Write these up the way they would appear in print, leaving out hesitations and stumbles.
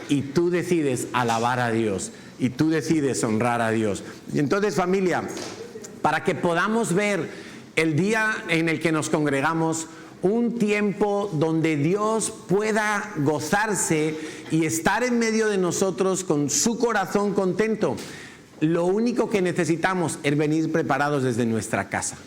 y tú decides alabar a Dios y tú decides honrar a Dios. Y entonces, familia, para que podamos ver el día en el que nos congregamos, un tiempo donde Dios pueda gozarse y estar en medio de nosotros con su corazón contento, lo único que necesitamos es venir preparados desde nuestra casa.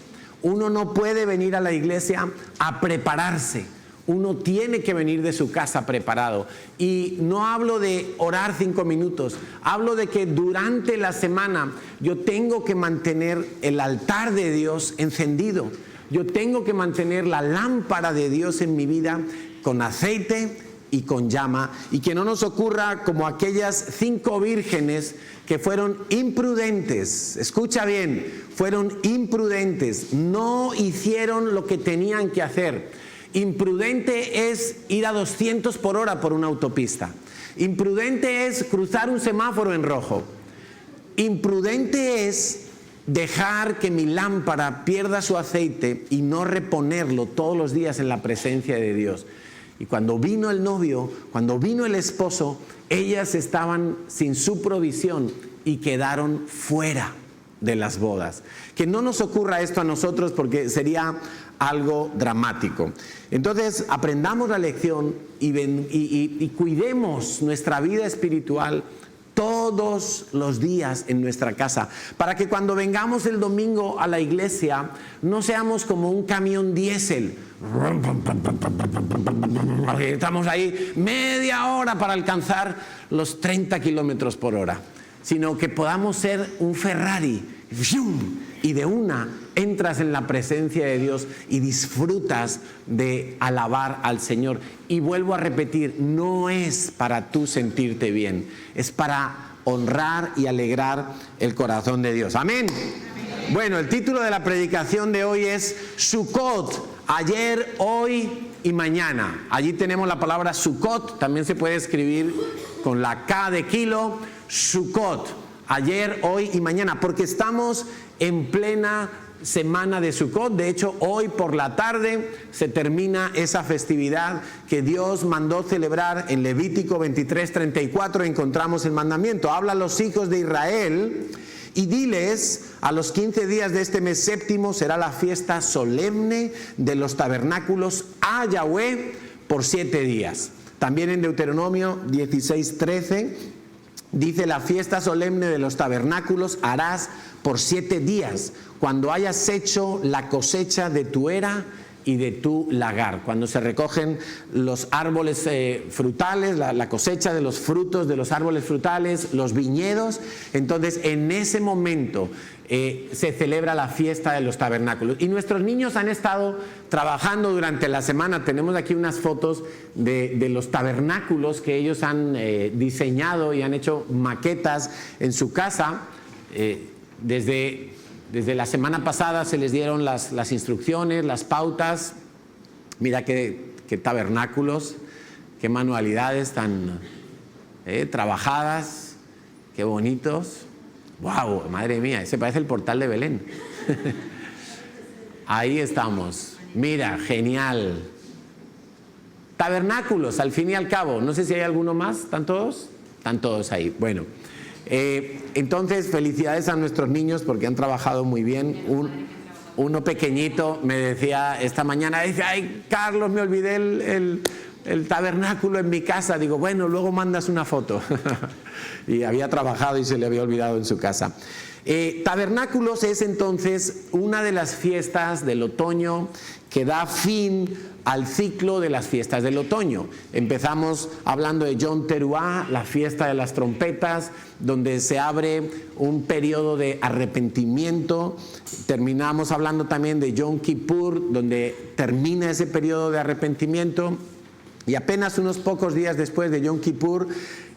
Uno no puede venir a la iglesia a prepararse. Uno tiene que venir de su casa preparado. Y no hablo de orar 5 minutos. Hablo de que durante la semana yo tengo que mantener el altar de Dios encendido. Yo tengo que mantener la lámpara de Dios en mi vida con aceite y con llama. Y que no nos ocurra como aquellas 5 vírgenes que fueron imprudentes. Escucha bien, fueron imprudentes. No hicieron lo que tenían que hacer. Imprudente es ir a 200 por hora por una autopista. Imprudente es cruzar un semáforo en rojo. Imprudente es dejar que mi lámpara pierda su aceite y no reponerlo todos los días en la presencia de Dios. Y cuando vino el novio, cuando vino el esposo, ellas estaban sin su provisión y quedaron fuera de las bodas. Que no nos ocurra esto a nosotros porque sería algo dramático. Entonces, aprendamos la lección y cuidemos nuestra vida espiritual todos los días en nuestra casa, para que cuando vengamos el domingo a la iglesia no seamos como un camión diésel. Estamos ahí media hora para alcanzar los 30 kilómetros por hora, sino que podamos ser un Ferrari y de una entras en la presencia de Dios y disfrutas de alabar al Señor. Y vuelvo a repetir, no es para tú sentirte bien, es para honrar y alegrar el corazón de Dios. Amén. Bueno, el título de la predicación de hoy es Sukkot, ayer, hoy y mañana. Allí tenemos la palabra Sukkot, también se puede escribir con la K de kilo, Sukkot, ayer, hoy y mañana, porque estamos en plena semana de Sukkot. De hecho, hoy por la tarde se termina esa festividad que Dios mandó celebrar. En Levítico 23:34 encontramos el mandamiento: habla a los hijos de Israel y diles: a los 15 días de este mes séptimo será la fiesta solemne de los tabernáculos a Yahweh por 7 días. También en Deuteronomio 16:13 dice: la fiesta solemne de los tabernáculos harás por 7 días, cuando hayas hecho la cosecha de tu era y de tu lagar. Cuando se recogen los árboles frutales, la cosecha de los frutos de los árboles frutales, los viñedos, entonces en ese momento se celebra la fiesta de los tabernáculos. Y nuestros niños han estado trabajando durante la semana. Tenemos aquí unas fotos de los tabernáculos que ellos han diseñado y han hecho maquetas en su casa. Desde la semana pasada se les dieron las instrucciones, las pautas. Mira qué tabernáculos, qué manualidades tan trabajadas, qué bonitos. ¡Wow! Madre mía, ese parece el portal de Belén. Ahí estamos. Mira, genial. Tabernáculos, al fin y al cabo. No sé si hay alguno más. ¿Están todos? Están todos ahí. Bueno. Entonces, felicidades a nuestros niños porque han trabajado muy bien. Uno pequeñito me decía esta mañana, dice: ay, Carlos, me olvidé el tabernáculo en mi casa. Digo, bueno, luego mandas una foto. Y había trabajado y se le había olvidado en su casa. Tabernáculos es entonces una de las fiestas del otoño que da fin al ciclo de las fiestas del otoño. Empezamos hablando de Yom Teruah, la fiesta de las trompetas, donde se abre un periodo de arrepentimiento. Terminamos hablando también de Yom Kippur, donde termina ese periodo de arrepentimiento. Y apenas unos pocos días después de Yom Kippur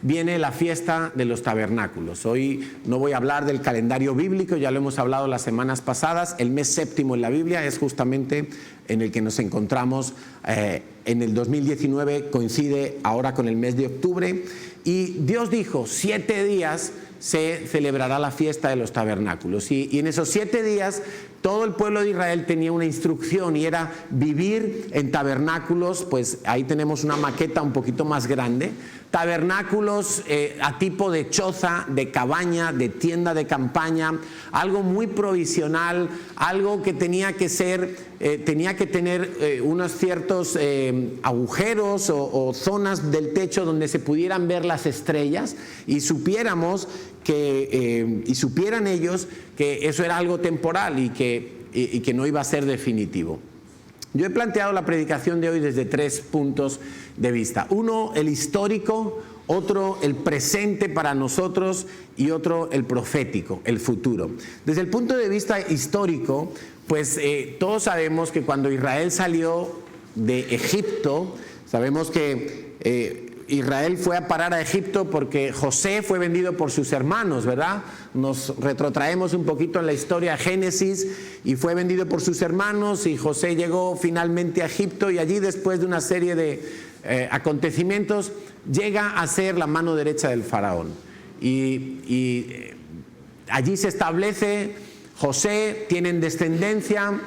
viene la fiesta de los tabernáculos. Hoy no voy a hablar del calendario bíblico, ya lo hemos hablado las semanas pasadas. El mes séptimo en la Biblia es justamente en el que nos encontramos en el 2019, coincide ahora con el mes de octubre. Y Dios dijo: 7 días se celebrará la fiesta de los tabernáculos. Y en esos 7 días todo el pueblo de Israel tenía una instrucción y era vivir en tabernáculos. Pues ahí tenemos una maqueta un poquito más grande tabernáculos a tipo de choza, de cabaña, de tienda de campaña, algo muy provisional, algo que tenía que ser, tenía que tener unos ciertos agujeros o zonas del techo donde se pudieran ver las estrellas y supiéramos que, y supieran ellos que eso era algo temporal y que no iba a ser definitivo. Yo he planteado la predicación de hoy desde 3 puntos de vista. Uno, el histórico, otro, el presente para nosotros y otro, el profético, el futuro. Desde el punto de vista histórico, pues todos sabemos que cuando Israel salió de Egipto, sabemos que Israel fue a parar a Egipto porque José fue vendido por sus hermanos, ¿verdad? Nos retrotraemos un poquito en la historia, Génesis, y fue vendido por sus hermanos y José llegó finalmente a Egipto y allí, después de una serie de acontecimientos, llega a ser la mano derecha del faraón. Y allí se establece José, tienen descendencia.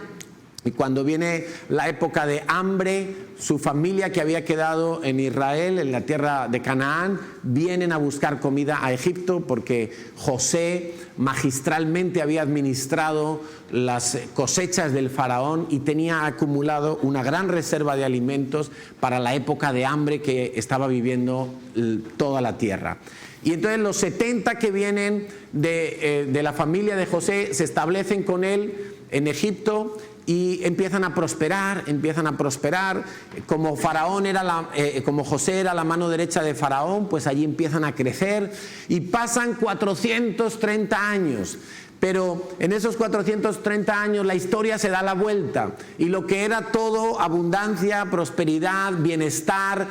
Y cuando viene la época de hambre, su familia que había quedado en Israel, en la tierra de Canaán, vienen a buscar comida a Egipto porque José magistralmente había administrado las cosechas del faraón y tenía acumulado una gran reserva de alimentos para la época de hambre que estaba viviendo toda la tierra. Y entonces los 70 que vienen de la familia de José se establecen con él en Egipto y empiezan a prosperar. Como Faraón era como José era la mano derecha de Faraón, pues allí empiezan a crecer y pasan 430 años. Pero en esos 430 años la historia se da la vuelta y lo que era todo abundancia, prosperidad, bienestar,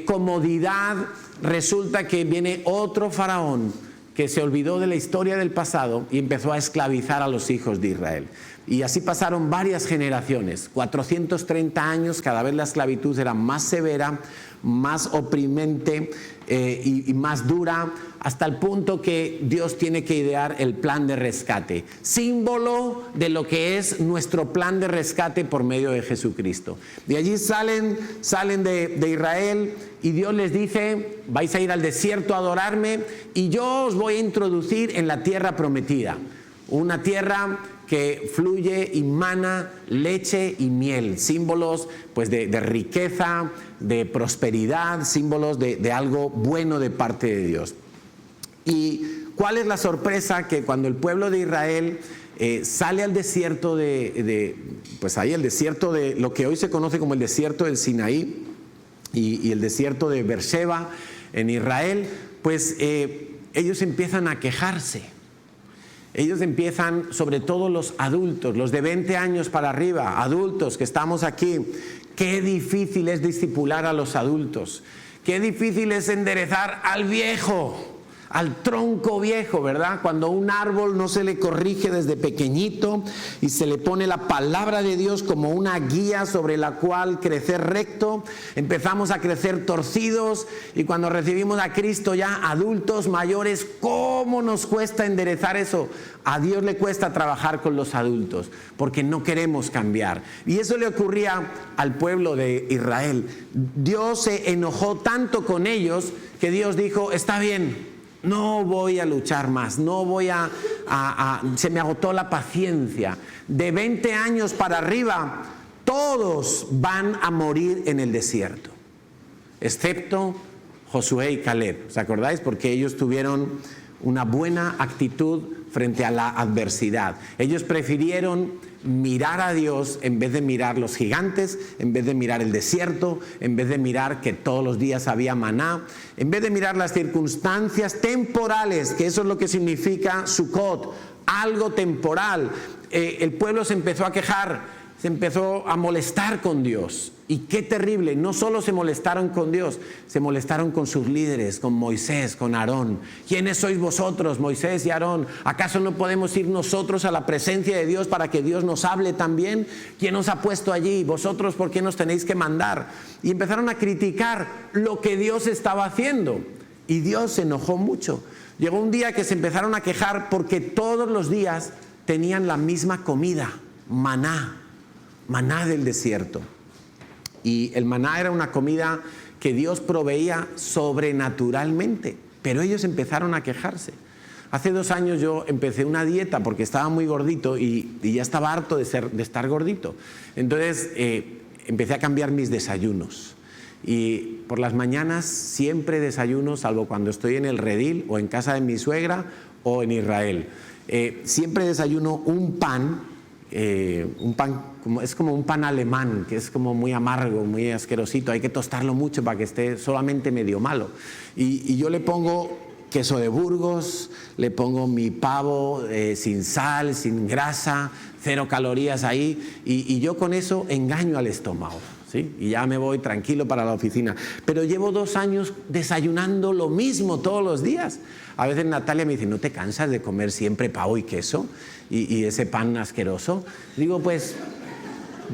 comodidad, resulta que viene otro faraón que se olvidó de la historia del pasado y empezó a esclavizar a los hijos de Israel. Y así pasaron varias generaciones, 430 años, cada vez la esclavitud era más severa, más oprimente y más dura, hasta el punto que Dios tiene que idear el plan de rescate, símbolo de lo que es nuestro plan de rescate por medio de Jesucristo. De allí salen de Israel y Dios les dice: vais a ir al desierto a adorarme y yo os voy a introducir en la tierra prometida, una tierra que fluye y mana leche y miel, símbolos pues de riqueza, de prosperidad, símbolos de algo bueno de parte de Dios. ¿Y cuál es la sorpresa? Que cuando el pueblo de Israel sale al desierto pues ahí el desierto de lo que hoy se conoce como el desierto del Sinaí y el desierto de Beersheba en Israel, pues ellos empiezan a quejarse. Ellos empiezan, sobre todo los adultos, los de 20 años para arriba, adultos que estamos aquí, qué difícil es discipular a los adultos, qué difícil es enderezar al viejo, al tronco viejo, ¿verdad? Cuando un árbol no se le corrige desde pequeñito y se le pone la palabra de Dios como una guía sobre la cual crecer recto, empezamos a crecer torcidos y cuando recibimos a Cristo ya adultos, mayores, ¿cómo nos cuesta enderezar eso? A Dios le cuesta trabajar con los adultos porque no queremos cambiar. Y eso le ocurría al pueblo de Israel. Dios se enojó tanto con ellos que Dios dijo: está bien, no voy a luchar más, no voy se me agotó la paciencia. De 20 años para arriba, todos van a morir en el desierto, excepto Josué y Caleb. ¿Os acordáis? Porque ellos tuvieron una buena actitud frente a la adversidad. Ellos prefirieron mirar a Dios en vez de mirar los gigantes, en vez de mirar el desierto, en vez de mirar que todos los días había maná, en vez de mirar las circunstancias temporales, que eso es lo que significa Sukkot, algo temporal. El pueblo se empezó a quejar, se empezó a molestar con Dios. Y qué terrible, no solo se molestaron con Dios, se molestaron con sus líderes, con Moisés, con Aarón. ¿Quiénes sois vosotros, Moisés y Aarón? ¿Acaso no podemos ir nosotros a la presencia de Dios para que Dios nos hable también? ¿Quién os ha puesto allí? ¿Vosotros por qué nos tenéis que mandar? Y empezaron a criticar lo que Dios estaba haciendo. Y Dios se enojó mucho. Llegó un día que se empezaron a quejar porque todos los días tenían la misma comida, maná del desierto. Y el maná era una comida que Dios proveía sobrenaturalmente, pero ellos empezaron a quejarse. Hace 2 años yo empecé una dieta porque estaba muy gordito y ya estaba harto de estar gordito. Entonces empecé a cambiar mis desayunos. Y por las mañanas siempre desayuno, salvo cuando estoy en el redil o en casa de mi suegra o en Israel. Siempre desayuno un pan es como un pan alemán, que es como muy amargo, muy asquerosito. Hay que tostarlo mucho para que esté solamente medio malo. Y yo le pongo queso de Burgos, le pongo mi pavo sin sal, sin grasa, 0 calorías ahí, y yo con eso engaño al estómago, ¿sí? Y ya me voy tranquilo para la oficina. Pero llevo 2 años desayunando lo mismo todos los días. A veces Natalia me dice, ¿no te cansas de comer siempre pavo y queso y ese pan asqueroso? Digo, pues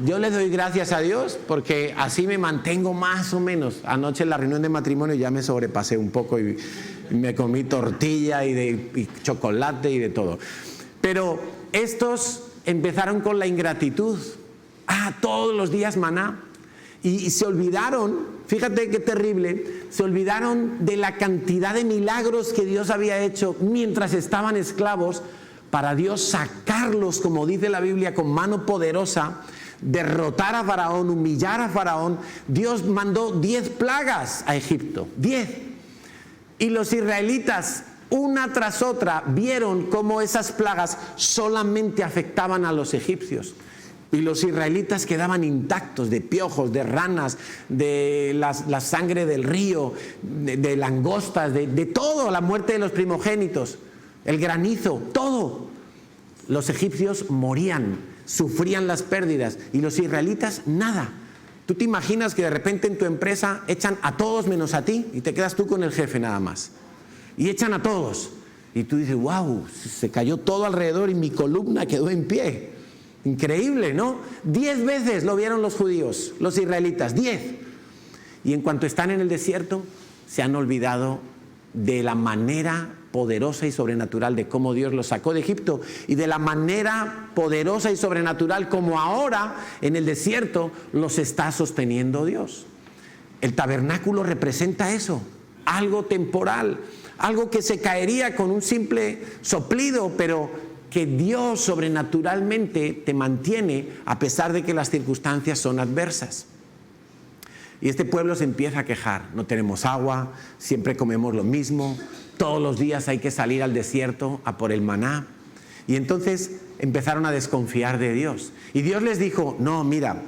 yo le doy gracias a Dios porque así me mantengo más o menos. Anoche en la reunión de matrimonio ya me sobrepasé un poco y me comí tortilla y chocolate y de todo. Pero estos empezaron con la ingratitud. Todos los días maná. Y se olvidaron, fíjate qué terrible, se olvidaron de la cantidad de milagros que Dios había hecho mientras estaban esclavos para Dios sacarlos, como dice la Biblia, con mano poderosa, derrotar a Faraón, humillar a Faraón. Dios mandó 10 plagas a Egipto, 10. Y los israelitas, una tras otra, vieron cómo esas plagas solamente afectaban a los egipcios. Y los israelitas quedaban intactos de piojos, de ranas, de la sangre del río, de langostas, de todo, la muerte de los primogénitos, el granizo, todo. Los egipcios morían, sufrían las pérdidas y los israelitas nada. ¿Tú te imaginas que de repente en tu empresa echan a todos menos a ti y te quedas tú con el jefe nada más? Y echan a todos. Y tú dices, wow, se cayó todo alrededor y mi columna quedó en pie. Increíble, ¿no? 10 veces lo vieron los judíos, los israelitas, 10. Y en cuanto están en el desierto, se han olvidado de la manera poderosa y sobrenatural de cómo Dios los sacó de Egipto y de la manera poderosa y sobrenatural como ahora en el desierto los está sosteniendo Dios. El tabernáculo representa eso, algo temporal, algo que se caería con un simple soplido, pero que Dios sobrenaturalmente te mantiene a pesar de que las circunstancias son adversas. Y este pueblo se empieza a quejar, no tenemos agua, siempre comemos lo mismo, todos los días hay que salir al desierto a por el maná. Y entonces empezaron a desconfiar de Dios. Y Dios les dijo, no, mira,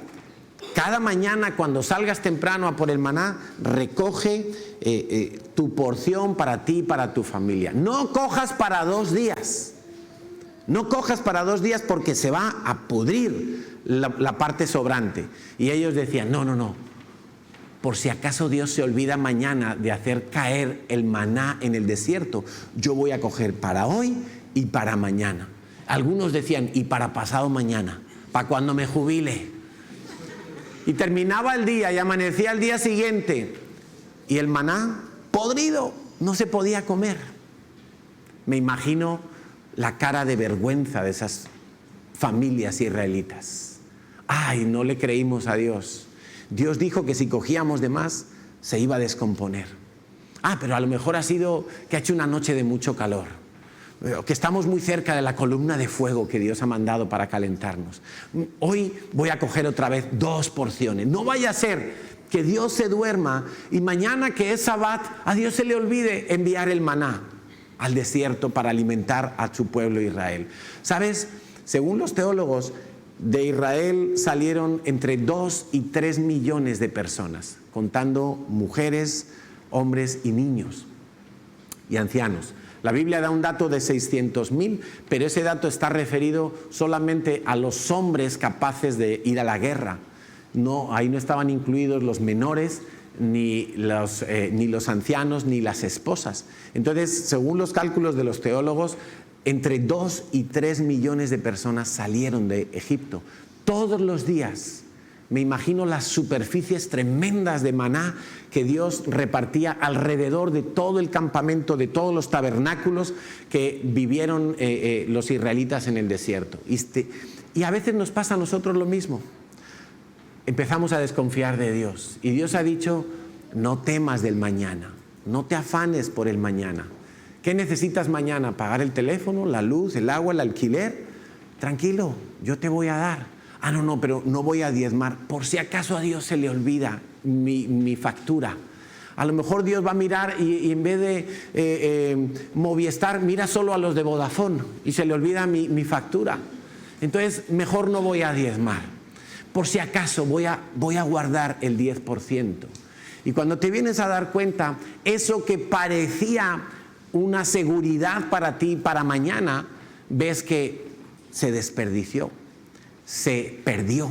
cada mañana cuando salgas temprano a por el maná, recoge tu porción para ti y para tu familia. No cojas para 2 días. No cojas para 2 días porque se va a pudrir la parte sobrante. Y ellos decían, no. Por si acaso Dios se olvida mañana de hacer caer el maná en el desierto, yo voy a coger para hoy y para mañana. Algunos decían, y para pasado mañana, para cuando me jubile. Y terminaba el día y amanecía el día siguiente. Y el maná podrido, no se podía comer. Me imagino la cara de vergüenza de esas familias israelitas. No le creímos a Dios. Dios dijo que si cogíamos de más se iba a descomponer. Pero a lo mejor ha sido que ha hecho una noche de mucho calor, que estamos muy cerca de la columna de fuego que Dios ha mandado para calentarnos. Hoy voy a coger otra vez 2 porciones. No vaya a ser que Dios se duerma y mañana que es Sabbat a Dios se le olvide enviar el maná al desierto para alimentar a su pueblo Israel. ¿Sabes? Según los teólogos, de Israel salieron entre 2 y 3 millones de personas, contando mujeres, hombres y niños y ancianos. La Biblia da un dato de 600,000, pero ese dato está referido solamente a los hombres capaces de ir a la guerra. Ahí no estaban incluidos los menores, ni los ancianos, ni las esposas. Entonces, según los cálculos de los teólogos, entre 2 y 3 millones de personas salieron de Egipto. Todos los días, me imagino las superficies tremendas de maná que Dios repartía alrededor de todo el campamento, de todos los tabernáculos que vivieron los israelitas en el desierto. Y a veces nos pasa a nosotros lo mismo. Empezamos a desconfiar de Dios. Y Dios ha dicho, no temas del mañana, no te afanes por el mañana. ¿Qué necesitas mañana? ¿Pagar el teléfono, la luz, el agua, el alquiler? Tranquilo, yo te voy a dar. No, pero no voy a diezmar. Por si acaso a Dios se le olvida mi factura. A lo mejor Dios va a mirar y en vez de Movistar, mira solo a los de Vodafone y se le olvida mi factura. Entonces, mejor no voy a diezmar. Por si acaso voy a guardar el 10%. Y cuando te vienes a dar cuenta, eso que parecía una seguridad para ti, para mañana, ves que se desperdició, se perdió.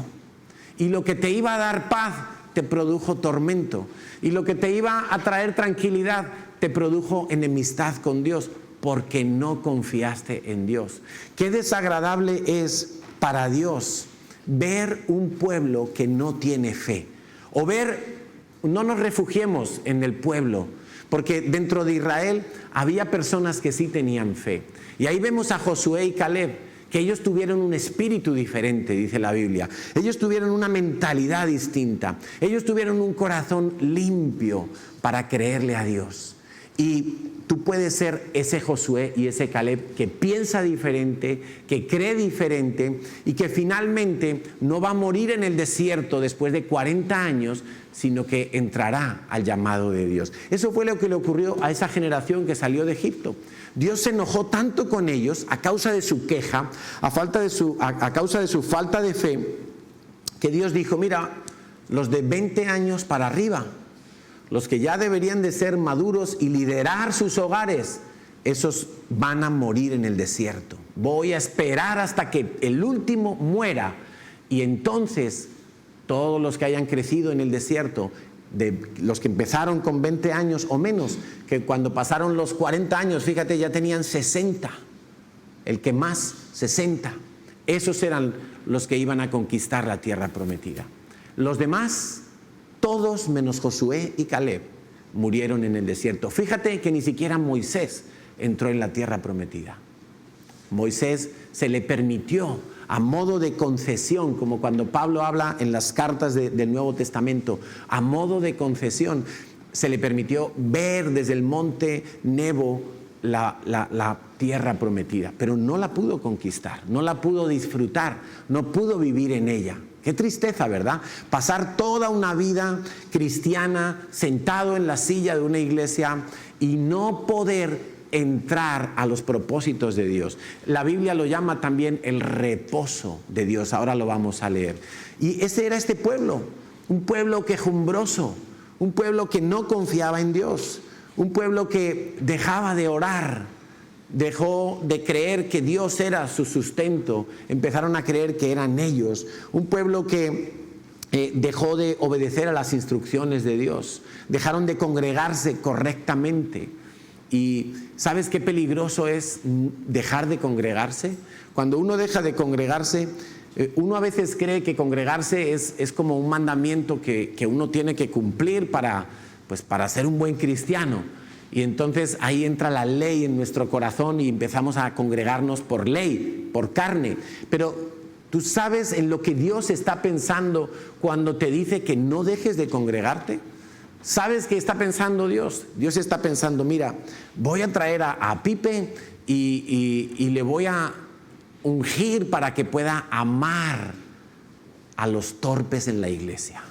Y lo que te iba a dar paz te produjo tormento. Y lo que te iba a traer tranquilidad te produjo enemistad con Dios, porque no confiaste en Dios. Qué desagradable es para Dios ver un pueblo que no tiene fe. O ver, no nos refugiemos en el pueblo, porque dentro de Israel había personas que sí tenían fe. Y ahí vemos a Josué y Caleb, que ellos tuvieron un espíritu diferente, dice la Biblia. Ellos tuvieron una mentalidad distinta. Ellos tuvieron un corazón limpio para creerle a Dios. Y tú puedes ser ese Josué y ese Caleb que piensa diferente, que cree diferente y que finalmente no va a morir en el desierto después de 40 años, sino que entrará al llamado de Dios. Eso fue lo que le ocurrió a esa generación que salió de Egipto. Dios se enojó tanto con ellos a causa de su queja, a causa de su falta de fe, que Dios dijo, mira, los de 20 años para arriba, los que ya deberían de ser maduros y liderar sus hogares, esos van a morir en el desierto. Voy a esperar hasta que el último muera, y entonces todos los que hayan crecido en el desierto, de los que empezaron con 20 años o menos, que cuando pasaron los 40 años, fíjate, ya tenían 60, el que más, 60. Esos eran los que iban a conquistar la tierra prometida. Los demás, todos menos Josué y Caleb, murieron en el desierto. Fíjate que ni siquiera Moisés entró en la tierra prometida. Moisés se le permitió, a modo de concesión, como cuando Pablo habla en las cartas del Nuevo Testamento, a modo de concesión, se le permitió ver desde el monte Nebo la tierra prometida, pero no la pudo conquistar, no la pudo disfrutar, no pudo vivir en ella. Qué tristeza, ¿verdad? Pasar toda una vida cristiana sentado en la silla de una iglesia y no poder entrar a los propósitos de Dios. La Biblia lo llama también el reposo de Dios. Ahora lo vamos a leer. Y ese era este pueblo, un pueblo quejumbroso, un pueblo que no confiaba en Dios, un pueblo que dejaba de orar, dejó de creer que Dios era su sustento, empezaron a creer que eran ellos, un pueblo que dejó de obedecer a las instrucciones de Dios, dejaron de congregarse correctamente. Y ¿sabes qué peligroso es dejar de congregarse? Cuando uno deja de congregarse, uno a veces cree que congregarse es como un mandamiento que uno tiene que cumplir para ser un buen cristiano. Y entonces ahí entra la ley en nuestro corazón y empezamos a congregarnos por ley, por carne. Pero ¿tú sabes en lo que Dios está pensando cuando te dice que no dejes de congregarte? ¿Sabes qué está pensando Dios? Dios está pensando, mira, voy a traer a Pipe y le voy a ungir para que pueda amar a los torpes en la iglesia,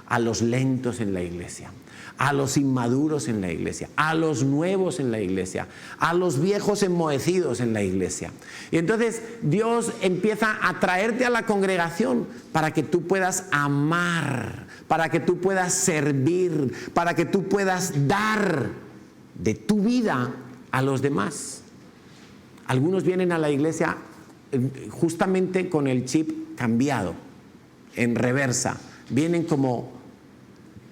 a los lentos en la iglesia, a los inmaduros en la iglesia, a los nuevos en la iglesia, a los viejos enmohecidos en la iglesia. Y entonces Dios empieza a traerte a la congregación para que tú puedas amar, para que tú puedas servir, para que tú puedas dar de tu vida a los demás. Algunos vienen a la iglesia justamente con el chip cambiado, en reversa. Vienen como: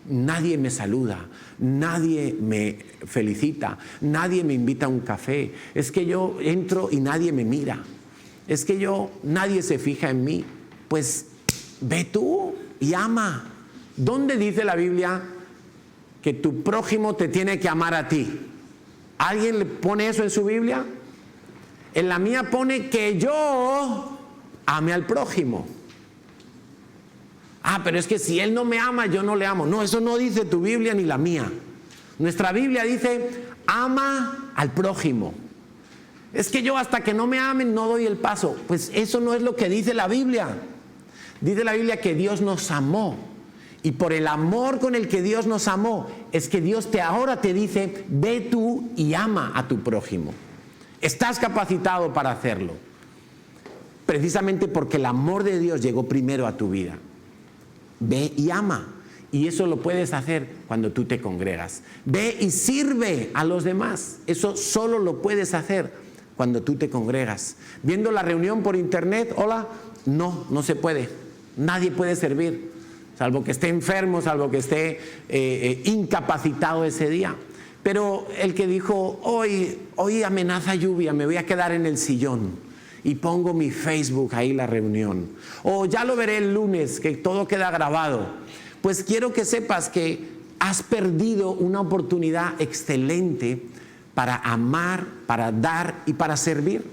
nadie me saluda, nadie me felicita, nadie me invita a un café. Es que yo entro y nadie me mira. Es que nadie se fija en mí. Pues ve tú y ama. ¿Dónde dice la Biblia que tu prójimo te tiene que amar a ti? ¿Alguien le pone eso en su Biblia? En la mía pone que yo ame al prójimo. Pero es que si Él no me ama, yo no le amo. No, eso no dice tu Biblia ni la mía. Nuestra Biblia dice, ama al prójimo. Es que yo hasta que no me amen no doy el paso. Pues eso no es lo que dice la Biblia. Dice la Biblia que Dios nos amó. Y por el amor con el que Dios nos amó, es que Dios ahora te dice, ve tú y ama a tu prójimo. Estás capacitado para hacerlo. Precisamente porque el amor de Dios llegó primero a tu vida. Ve y ama. Y eso lo puedes hacer cuando tú te congregas. Ve y sirve a los demás. Eso solo lo puedes hacer cuando tú te congregas. Viendo la reunión por internet, hola, no se puede. Nadie puede servir, salvo que esté enfermo, salvo que esté incapacitado ese día. Pero el que dijo, hoy amenaza lluvia, me voy a quedar en el sillón y pongo mi Facebook ahí la reunión. O ya lo veré el lunes, que todo queda grabado. Pues quiero que sepas que has perdido una oportunidad excelente para amar, para dar y para servir.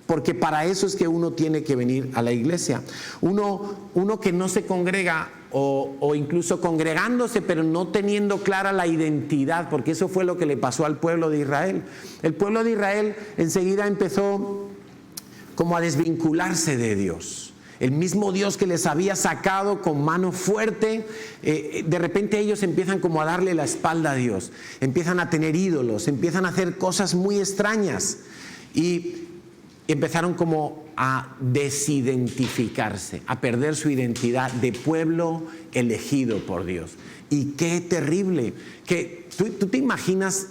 Porque para eso es que uno tiene que venir a la iglesia. Uno que no se congrega o incluso congregándose, pero no teniendo clara la identidad, porque eso fue lo que le pasó al pueblo de Israel. El pueblo de Israel enseguida empezó como a desvincularse de Dios. El mismo Dios que les había sacado con mano fuerte, de repente ellos empiezan como a darle la espalda a Dios. Empiezan a tener ídolos, empiezan a hacer cosas muy extrañas. Y empezaron como a desidentificarse, a perder su identidad de pueblo elegido por Dios. Y qué terrible, que tú te imaginas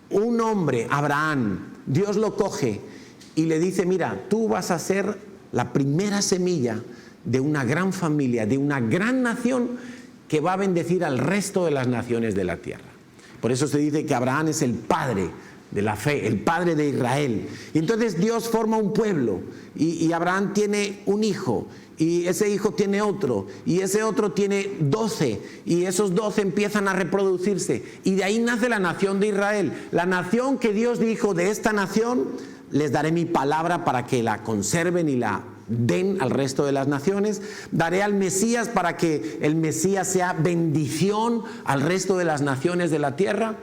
un hombre, Abraham, Dios lo coge y le dice, mira, tú vas a ser la primera semilla de una gran familia, de una gran nación que va a bendecir al resto de las naciones de la tierra. Por eso se dice que Abraham es el padre de la fe, el padre de Israel. Y entonces Dios forma un pueblo y Abraham tiene un hijo y ese hijo tiene otro y ese otro tiene 12 y esos 12 empiezan a reproducirse y de ahí nace la nación de Israel, la nación que Dios dijo, de esta nación les daré mi palabra para que la conserven y la den al resto de las naciones. Daré al Mesías para que el Mesías sea bendición al resto de las naciones de la tierra.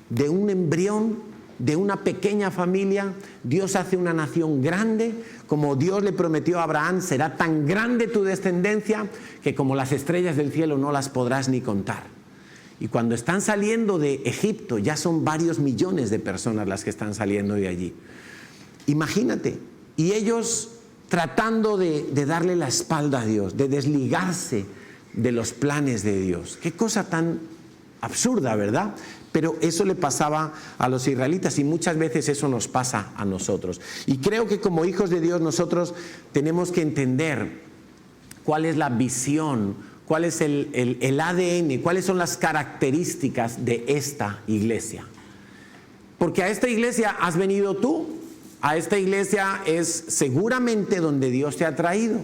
De un embrión, de una pequeña familia, Dios hace una nación grande. Como Dios le prometió a Abraham, será tan grande tu descendencia que como las estrellas del cielo no las podrás ni contar. Y cuando están saliendo de Egipto, ya son varios millones de personas las que están saliendo de allí. Imagínate, y ellos tratando de darle la espalda a Dios, de desligarse de los planes de Dios. Qué cosa tan absurda, ¿verdad? Pero eso le pasaba a los israelitas y muchas veces eso nos pasa a nosotros. Y creo que como hijos de Dios nosotros tenemos que entender cuál es la visión, cuál es el ADN, cuáles son las características de esta iglesia. Porque a esta iglesia has venido tú, a esta iglesia es seguramente donde Dios te ha traído.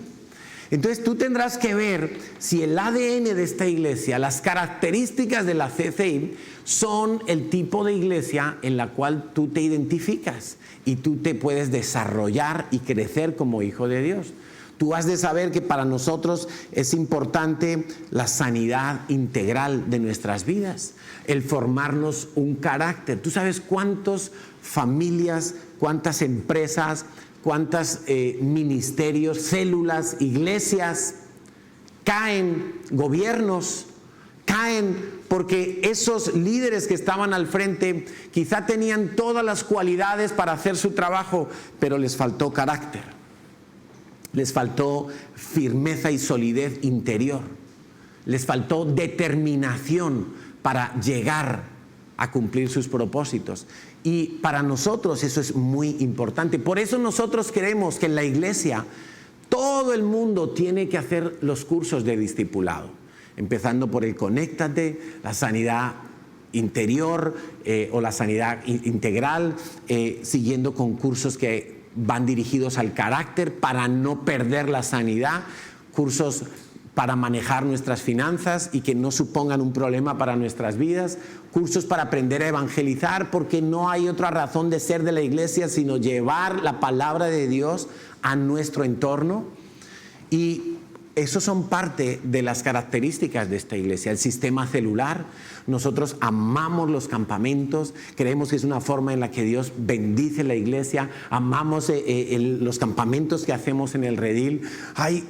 Entonces tú tendrás que ver si el ADN de esta iglesia, las características de la CCI son el tipo de iglesia en la cual tú te identificas y tú te puedes desarrollar y crecer como hijo de Dios. Tú has de saber que para nosotros es importante la sanidad integral de nuestras vidas, el formarnos un carácter. ¿Tú sabes cuántas familias, cuántas empresas, cuántos ministerios, células, iglesias caen, gobiernos caen porque esos líderes que estaban al frente quizá tenían todas las cualidades para hacer su trabajo, pero les faltó carácter, les faltó firmeza y solidez interior, les faltó determinación para llegar a cumplir sus propósitos. Y para nosotros eso es muy importante. Por eso nosotros creemos que en la iglesia todo el mundo tiene que hacer los cursos de discipulado, empezando por el Conéctate, la sanidad interior o la sanidad integral, siguiendo con cursos que van dirigidos al carácter para no perder la sanidad, cursos para manejar nuestras finanzas y que no supongan un problema para nuestras vidas, cursos para aprender a evangelizar, porque no hay otra razón de ser de la iglesia sino llevar la palabra de Dios a nuestro entorno. Y Esos son parte de las características de esta iglesia. El sistema celular, nosotros amamos los campamentos, creemos que es una forma en la que Dios bendice la iglesia, amamos los campamentos que hacemos en el redil. Hay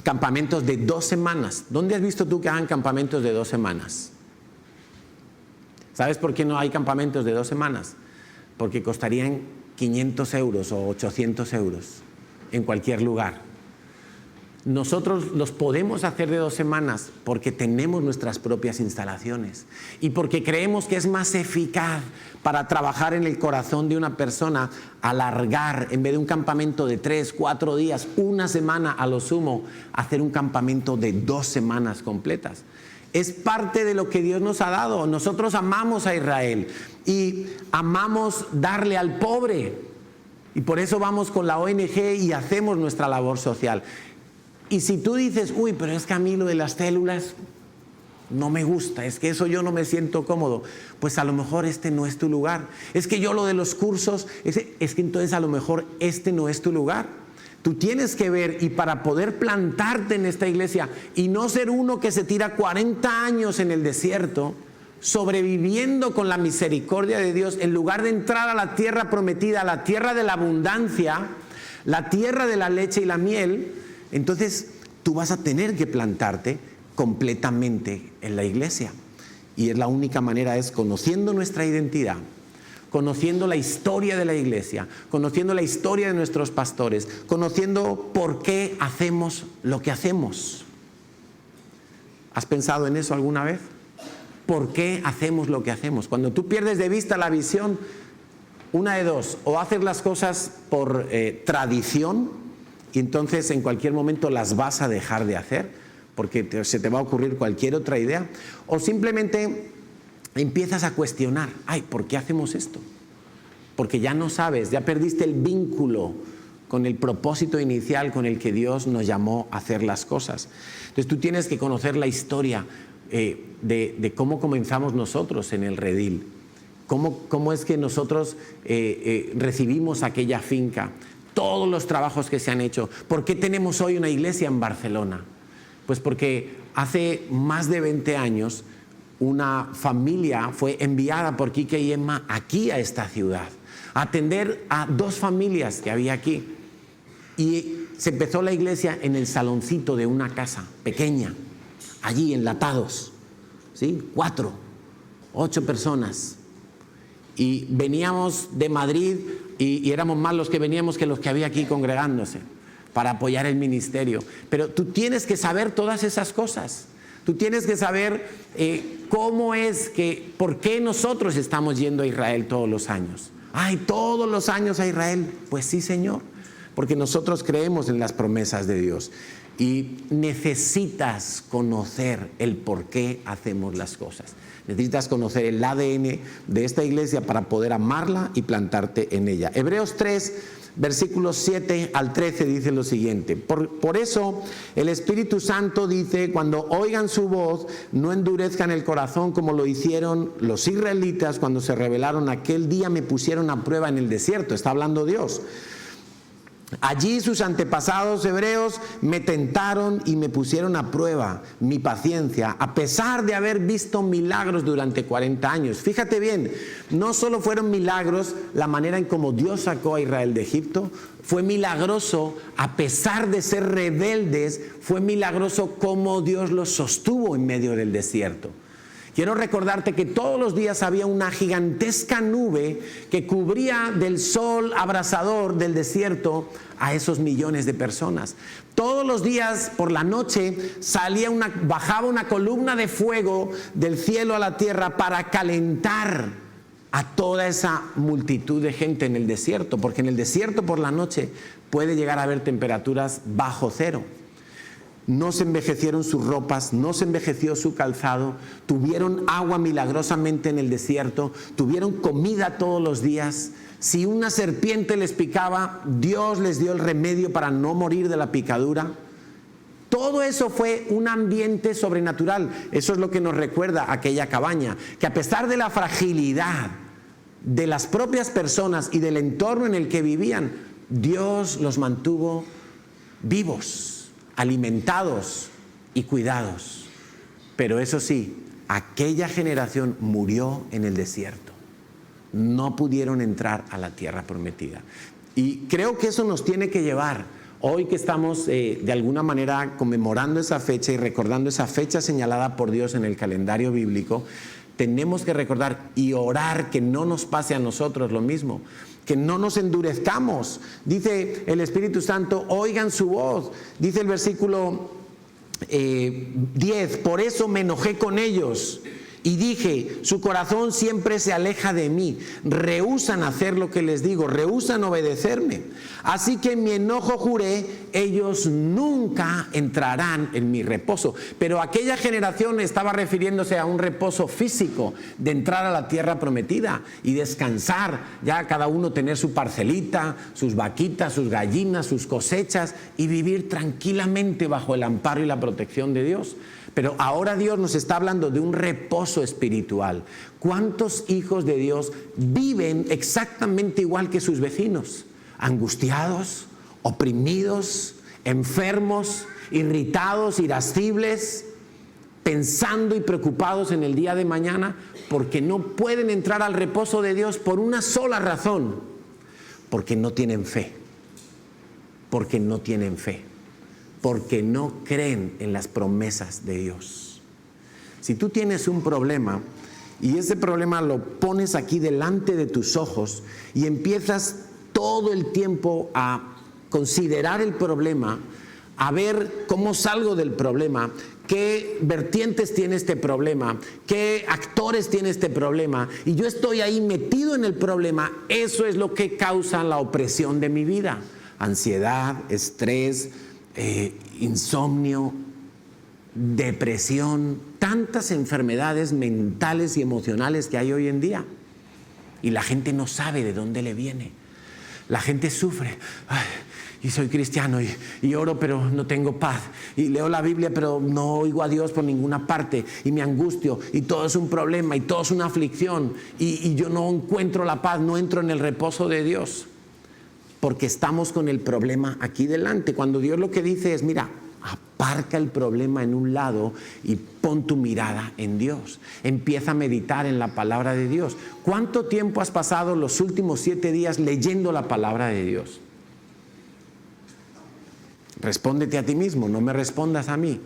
campamentos de 2 semanas. ¿Dónde has visto tú que hagan campamentos de 2 semanas? ¿Sabes por qué no hay campamentos de 2 semanas? Porque costarían 500 euros o 800 euros en cualquier lugar. Nosotros los podemos hacer de 2 semanas porque tenemos nuestras propias instalaciones y porque creemos que es más eficaz para trabajar en el corazón de una persona, alargar, en vez de un campamento de 3, 4 días, 1 semana a lo sumo, hacer un campamento de 2 semanas completas. Es parte de lo que Dios nos ha dado. Nosotros amamos a Israel y amamos darle al pobre. Y por eso vamos con la ONG y hacemos nuestra labor social. Y si tú dices, uy, pero es que a mí lo de las células no me gusta, es que eso yo no me siento cómodo, pues a lo mejor este no es tu lugar. Es que yo lo de los cursos, es que entonces a lo mejor este no es tu lugar. Tú tienes que ver, y para poder plantarte en esta iglesia y no ser uno que se tira 40 años en el desierto, sobreviviendo con la misericordia de Dios, en lugar de entrar a la tierra prometida, a la tierra de la abundancia, la tierra de la leche y la miel, entonces tú vas a tener que plantarte completamente en la iglesia. Y es la única manera, es conociendo nuestra identidad, conociendo la historia de la iglesia, conociendo la historia de nuestros pastores, conociendo por qué hacemos lo que hacemos. ¿Has pensado en eso alguna vez? ¿Por qué hacemos lo que hacemos? Cuando tú pierdes de vista la visión, una de dos: o haces las cosas por tradición, y entonces en cualquier momento las vas a dejar de hacer, porque se te va a ocurrir cualquier otra idea, o simplemente empiezas a cuestionar, ay, ¿por qué hacemos esto? Porque ya no sabes, ya perdiste el vínculo con el propósito inicial con el que Dios nos llamó a hacer las cosas. Entonces tú tienes que conocer la historia de cómo comenzamos nosotros en el redil, cómo es que nosotros recibimos aquella finca, todos los trabajos que se han hecho. ¿Por qué tenemos hoy una iglesia en Barcelona? Pues porque hace más de 20 años una familia fue enviada por Quique y Emma aquí a esta ciudad, a atender a 2 familias que había aquí. Y se empezó la iglesia en el saloncito de una casa pequeña, allí enlatados, ¿sí? 4, 8 personas. Y veníamos de Madrid y éramos más los que veníamos que los que había aquí congregándose para apoyar el ministerio. Pero tú tienes que saber todas esas cosas. Tú tienes que saber por qué nosotros estamos yendo a Israel todos los años. ¡Ay, todos los años a Israel! Pues sí, Señor, porque nosotros creemos en las promesas de Dios. Y necesitas conocer el por qué hacemos las cosas. Necesitas conocer el ADN de esta iglesia para poder amarla y plantarte en ella. Hebreos 3, versículos 7 al 13 dice lo siguiente: por eso el Espíritu Santo dice, cuando oigan su voz, no endurezcan el corazón como lo hicieron los israelitas cuando se rebelaron aquel día, me pusieron a prueba en el desierto. Está hablando Dios. Allí sus antepasados hebreos me tentaron y me pusieron a prueba mi paciencia, a pesar de haber visto milagros durante 40 años. Fíjate bien, no solo fueron milagros la manera en cómo Dios sacó a Israel de Egipto, fue milagroso, a pesar de ser rebeldes, fue milagroso cómo Dios los sostuvo en medio del desierto. Quiero recordarte que todos los días había una gigantesca nube que cubría del sol abrasador del desierto a esos millones de personas. Todos los días por la noche bajaba una columna de fuego del cielo a la tierra para calentar a toda esa multitud de gente en el desierto, porque en el desierto por la noche puede llegar a haber temperaturas bajo cero. No se envejecieron sus ropas, no se envejeció su calzado, tuvieron agua milagrosamente en el desierto, tuvieron comida todos los días. Si una serpiente les picaba, Dios les dio el remedio para no morir de la picadura. Todo eso fue un ambiente sobrenatural. Eso es lo que nos recuerda aquella cabaña, que a pesar de la fragilidad de las propias personas y del entorno en el que vivían, Dios los mantuvo vivos. alimentados y cuidados. Pero eso sí, aquella generación murió en el desierto. No pudieron entrar a la tierra prometida. Y creo que eso nos tiene que llevar, hoy que estamos de alguna manera conmemorando esa fecha y recordando esa fecha señalada por Dios en el calendario bíblico, tenemos que recordar y orar que no nos pase a nosotros lo mismo, que no nos endurezcamos. Dice el Espíritu Santo, oigan su voz. Dice el versículo 10, por eso me enojé con ellos y dije, su corazón siempre se aleja de mí, rehúsan hacer lo que les digo, rehúsan obedecerme. Así que en mi enojo juré, ellos nunca entrarán en mi reposo. Pero aquella generación estaba refiriéndose a un reposo físico, de entrar a la tierra prometida y descansar, ya cada uno tener su parcelita, sus vaquitas, sus gallinas, sus cosechas y vivir tranquilamente bajo el amparo y la protección de Dios. Pero ahora Dios nos está hablando de un reposo espiritual. ¿Cuántos hijos de Dios viven exactamente igual que sus vecinos? Angustiados, oprimidos, enfermos, irritados, irascibles, pensando y preocupados en el día de mañana, porque no pueden entrar al reposo de Dios por una sola razón: porque no tienen fe. Porque no tienen fe. Porque no creen en las promesas de Dios. Si tú tienes un problema y ese problema lo pones aquí delante de tus ojos y empiezas todo el tiempo a considerar el problema, a ver cómo salgo del problema, qué vertientes tiene este problema, qué actores tiene este problema, y yo estoy ahí metido en el problema, eso es lo que causa la opresión de mi vida: ansiedad, estrés, insomnio, depresión, tantas enfermedades mentales y emocionales que hay hoy en día. Y la gente no sabe de dónde le viene. La gente sufre. Ay, y soy cristiano y oro pero no tengo paz. Y leo la Biblia pero no oigo a Dios por ninguna parte. Y me angustio y todo es un problema y todo es una aflicción. Y yo no encuentro la paz, no entro en el reposo de Dios. Porque estamos con el problema aquí delante, cuando Dios lo que dice es: mira, aparca el problema en un lado y pon tu mirada en Dios. Empieza a meditar en la palabra de Dios. ¿Cuánto tiempo has pasado los últimos 7 días leyendo la palabra de Dios? Respóndete a ti mismo, no me respondas a mí.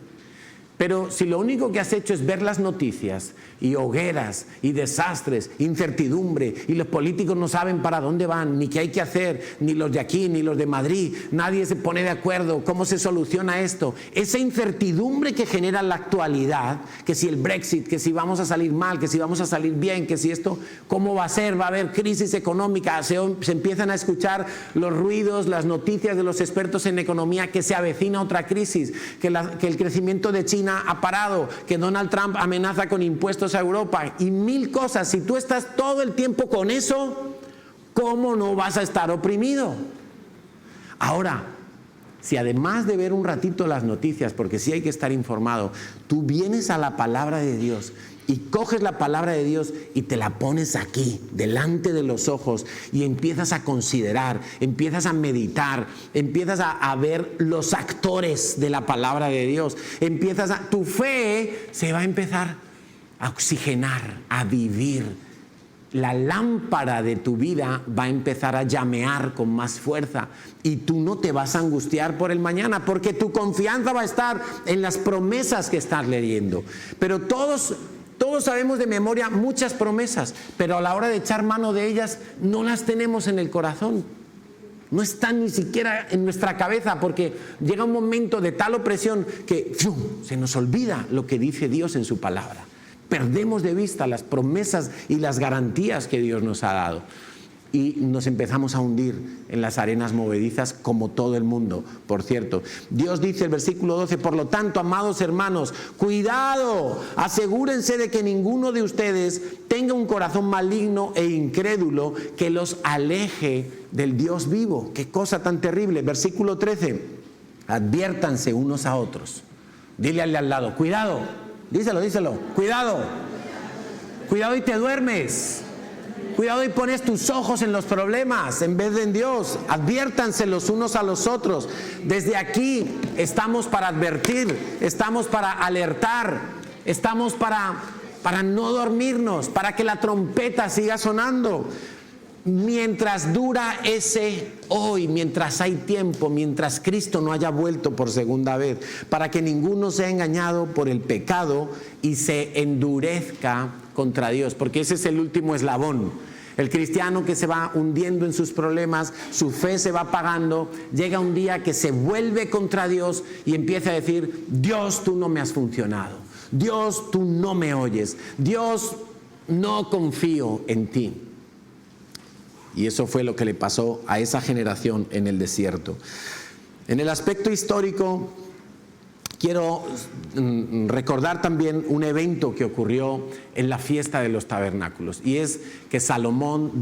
Pero si lo único que has hecho es ver las noticias y hogueras y desastres, incertidumbre, y los políticos no saben para dónde van, ni qué hay que hacer, ni los de aquí, ni los de Madrid, nadie se pone de acuerdo, ¿cómo se soluciona esto? Esa incertidumbre que genera la actualidad, que si el Brexit, que si vamos a salir mal, que si vamos a salir bien, que si esto, ¿cómo va a ser? Va a haber crisis económica, se empiezan a escuchar los ruidos, las noticias de los expertos en economía, que se avecina otra crisis, que el crecimiento de China ha parado, que Donald Trump amenaza con impuestos a Europa y 1000 cosas. Si tú estás todo el tiempo con eso, ¿cómo no vas a estar oprimido? Ahora, si además de ver un ratito las noticias, porque sí hay que estar informado, tú vienes a la palabra de Dios y coges la palabra de Dios y te la pones aquí, delante de los ojos, y empiezas a considerar, empiezas a meditar, empiezas a ver los actores de la palabra de Dios, tu fe se va a empezar a oxigenar, a vivir. La lámpara de tu vida va a empezar a llamear con más fuerza y tú no te vas a angustiar por el mañana, porque tu confianza va a estar en las promesas que estás leyendo. Pero todos sabemos de memoria muchas promesas, pero a la hora de echar mano de ellas no las tenemos en el corazón. No están ni siquiera en nuestra cabeza, porque llega un momento de tal opresión que se nos olvida lo que dice Dios en su palabra. Perdemos de vista las promesas y las garantías que Dios nos ha dado. Y nos empezamos a hundir en las arenas movedizas como todo el mundo, por cierto. Dios dice, el versículo 12, por lo tanto, amados hermanos, cuidado, asegúrense de que ninguno de ustedes tenga un corazón maligno e incrédulo que los aleje del Dios vivo. Qué cosa tan terrible. Versículo 13, adviértanse unos a otros. Dile al lado, cuidado, díselo, cuidado, cuidado y te duermes. Cuidado y pones tus ojos en los problemas en vez de en Dios. Adviértanse los unos a los otros. Desde aquí estamos para advertir, estamos para alertar, estamos para no dormirnos, para que la trompeta siga sonando. Mientras dura ese hoy, mientras hay tiempo, mientras Cristo no haya vuelto por segunda vez, para que ninguno sea engañado por el pecado y se endurezca contra Dios, porque ese es el último eslabón. El cristiano que se va hundiendo en sus problemas, su fe se va apagando, llega un día que se vuelve contra Dios y empieza a decir: Dios, tú no me has funcionado, Dios, tú no me oyes, Dios, no confío en ti. Y eso fue lo que le pasó a esa generación en el desierto. En el aspecto histórico, quiero recordar también un evento que ocurrió en la fiesta de los tabernáculos, y es que Salomón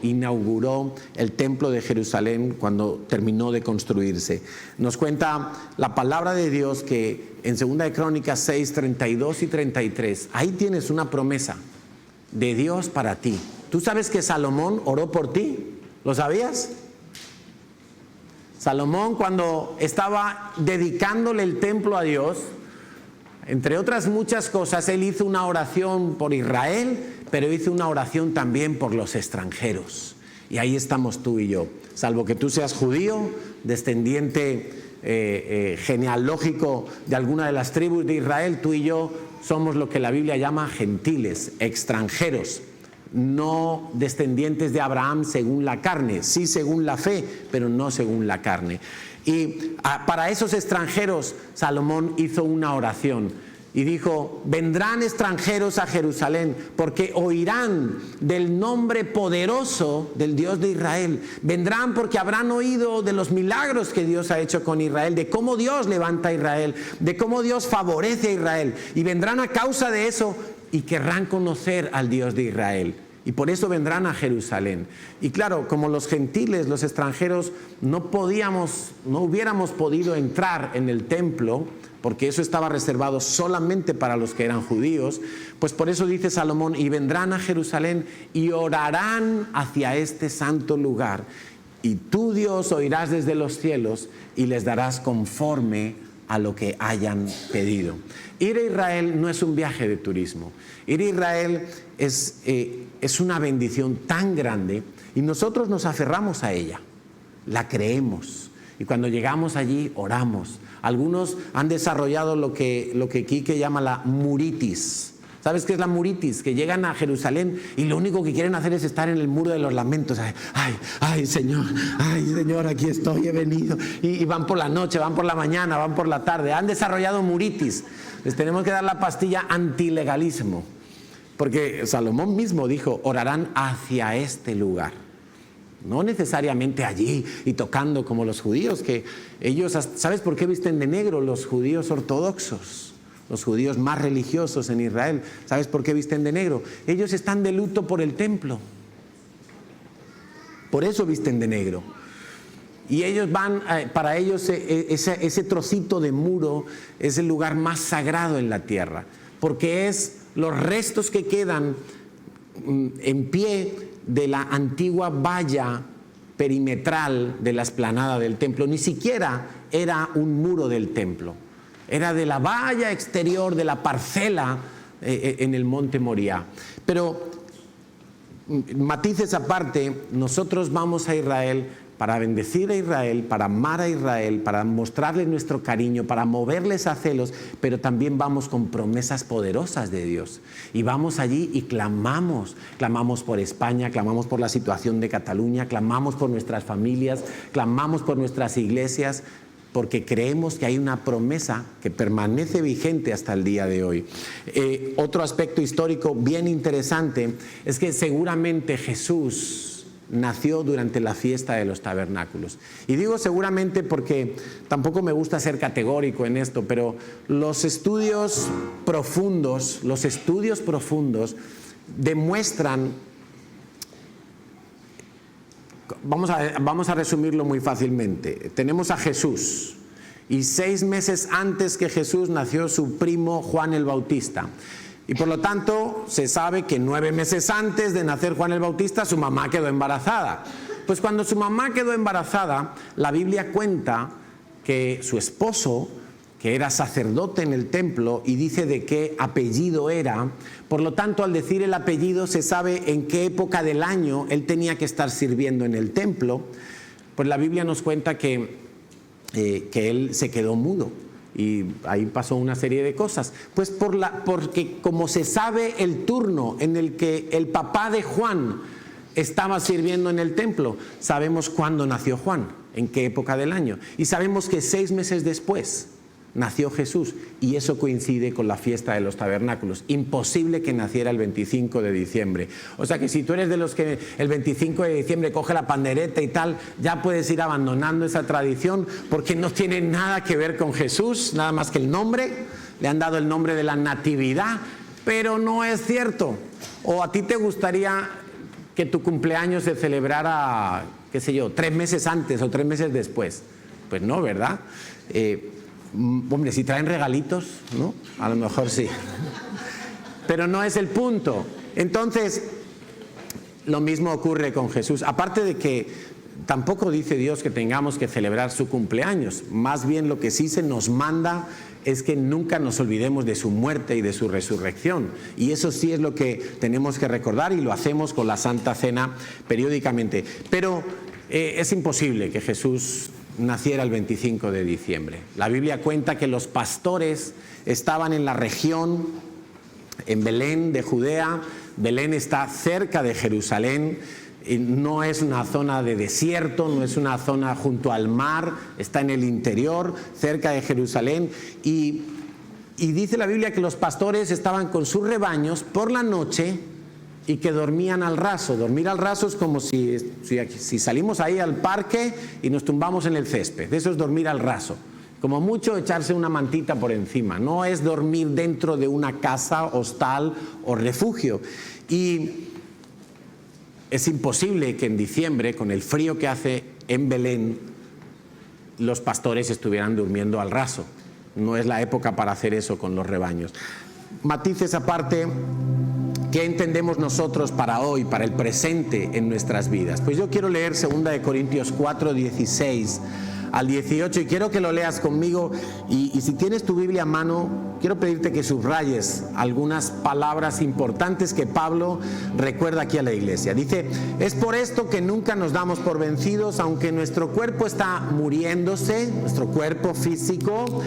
inauguró el templo de Jerusalén cuando terminó de construirse. Nos cuenta la palabra de Dios que en 2 de Crónicas 6, 32 y 33, ahí tienes una promesa de Dios para ti. ¿Tú sabes que Salomón oró por ti? ¿Lo sabías? Salomón, cuando estaba dedicándole el templo a Dios, entre otras muchas cosas, él hizo una oración por Israel, pero hizo una oración también por los extranjeros. Y ahí estamos tú y yo. Salvo que tú seas judío, descendiente genealógico de alguna de las tribus de Israel, tú y yo somos lo que la Biblia llama gentiles, extranjeros. No descendientes de Abraham según la carne, sí según la fe, pero no según la carne. Y para esos extranjeros Salomón hizo una oración y dijo: vendrán extranjeros a Jerusalén porque oirán del nombre poderoso del Dios de Israel. Vendrán porque habrán oído de los milagros que Dios ha hecho con Israel, de cómo Dios levanta a Israel, de cómo Dios favorece a Israel. Y vendrán a causa de eso y querrán conocer al Dios de Israel. Y por eso vendrán a Jerusalén. Y claro, como los gentiles, los extranjeros, no hubiéramos podido entrar en el templo, porque eso estaba reservado solamente para los que eran judíos, pues por eso dice Salomón: y vendrán a Jerusalén y orarán hacia este santo lugar. Y tú, Dios, oirás desde los cielos y les darás conforme a lo que hayan pedido. Ir a Israel no es un viaje de turismo. Ir a Israel es una bendición tan grande y nosotros nos aferramos a ella, la creemos, y cuando llegamos allí oramos. Algunos han desarrollado lo que Quique llama la muritis. ¿Sabes qué es la muritis? Que llegan a Jerusalén y lo único que quieren hacer es estar en el muro de los lamentos. Ay, Señor, aquí estoy, he venido. Y van por la noche, van por la mañana, van por la tarde. Han desarrollado muritis. Les tenemos que dar la pastilla antilegalismo. Porque Salomón mismo dijo: orarán hacia este lugar. No necesariamente allí y tocando como los judíos, que ellos, ¿sabes por qué visten de negro los judíos ortodoxos? Los judíos más religiosos en Israel, ¿sabes por qué visten de negro? Ellos están de luto por el templo. Por eso visten de negro. Y ellos van, para ellos ese trocito de muro es el lugar más sagrado en la tierra, porque es los restos que quedan en pie de la antigua valla perimetral de la explanada del templo. Ni siquiera era un muro del templo. Era de la valla exterior de la parcela en el monte Moriah. Pero matices aparte, nosotros vamos a Israel para bendecir a Israel, para amar a Israel, para mostrarles nuestro cariño, para moverles a celos, pero también vamos con promesas poderosas de Dios. Y vamos allí y clamamos por España, clamamos por la situación de Cataluña, clamamos por nuestras familias, clamamos por nuestras iglesias, porque creemos que hay una promesa que permanece vigente hasta el día de hoy. Otro aspecto histórico bien interesante es que seguramente Jesús nació durante la fiesta de los tabernáculos. Y digo seguramente porque tampoco me gusta ser categórico en esto, pero los estudios profundos demuestran. Vamos a resumirlo muy fácilmente. Tenemos a Jesús, y 6 meses antes que Jesús nació su primo Juan el Bautista. Y por lo tanto se sabe que 9 meses antes de nacer Juan el Bautista su mamá quedó embarazada. Pues cuando su mamá quedó embarazada, la Biblia cuenta que su esposo, que era sacerdote en el templo, y dice de qué apellido era, por lo tanto al decir el apellido se sabe en qué época del año él tenía que estar sirviendo en el templo. Pues la Biblia nos cuenta que él se quedó mudo. Y ahí pasó una serie de cosas. Pues porque como se sabe el turno en el que el papá de Juan estaba sirviendo en el templo, sabemos cuándo nació Juan, en qué época del año. Y sabemos que 6 meses después nació Jesús, y eso coincide con la fiesta de los tabernáculos. Imposible que naciera el 25 de diciembre. O sea que si tú eres de los que el 25 de diciembre coge la pandereta y tal, ya puedes ir abandonando esa tradición, porque no tiene nada que ver con Jesús, nada más que el nombre. Le han dado el nombre de la natividad, pero no es cierto. O a ti te gustaría que tu cumpleaños se celebrara, qué sé yo, 3 meses antes o 3 meses después. Pues no, ¿verdad? Hombre, si traen regalitos, ¿no? A lo mejor sí. Pero no es el punto. Entonces, lo mismo ocurre con Jesús. Aparte de que tampoco dice Dios que tengamos que celebrar su cumpleaños. Más bien lo que sí se nos manda es que nunca nos olvidemos de su muerte y de su resurrección. Y eso sí es lo que tenemos que recordar, y lo hacemos con la Santa Cena periódicamente. Pero es imposible que Jesús naciera el 25 de diciembre. La Biblia cuenta que los pastores estaban en la región, en Belén de Judea. Belén está cerca de Jerusalén, y no es una zona de desierto, no es una zona junto al mar, está en el interior, cerca de Jerusalén. Y dice la Biblia que los pastores estaban con sus rebaños por la noche y que dormían al raso. Dormir al raso es como si salimos ahí al parque y nos tumbamos en el césped. Eso es dormir al raso. Como mucho echarse una mantita por encima. No es dormir dentro de una casa, hostal o refugio. Y es imposible que en diciembre, con el frío que hace en Belén, los pastores estuvieran durmiendo al raso. No es la época para hacer eso con los rebaños. Matices aparte. ¿Qué entendemos nosotros para hoy, para el presente en nuestras vidas? Pues yo quiero leer 2 Corintios 4, 16 al 18, y quiero que lo leas conmigo. Y si tienes tu Biblia a mano, quiero pedirte que subrayes algunas palabras importantes que Pablo recuerda aquí a la iglesia. Dice: es por esto que nunca nos damos por vencidos, aunque nuestro cuerpo está muriéndose, nuestro cuerpo físico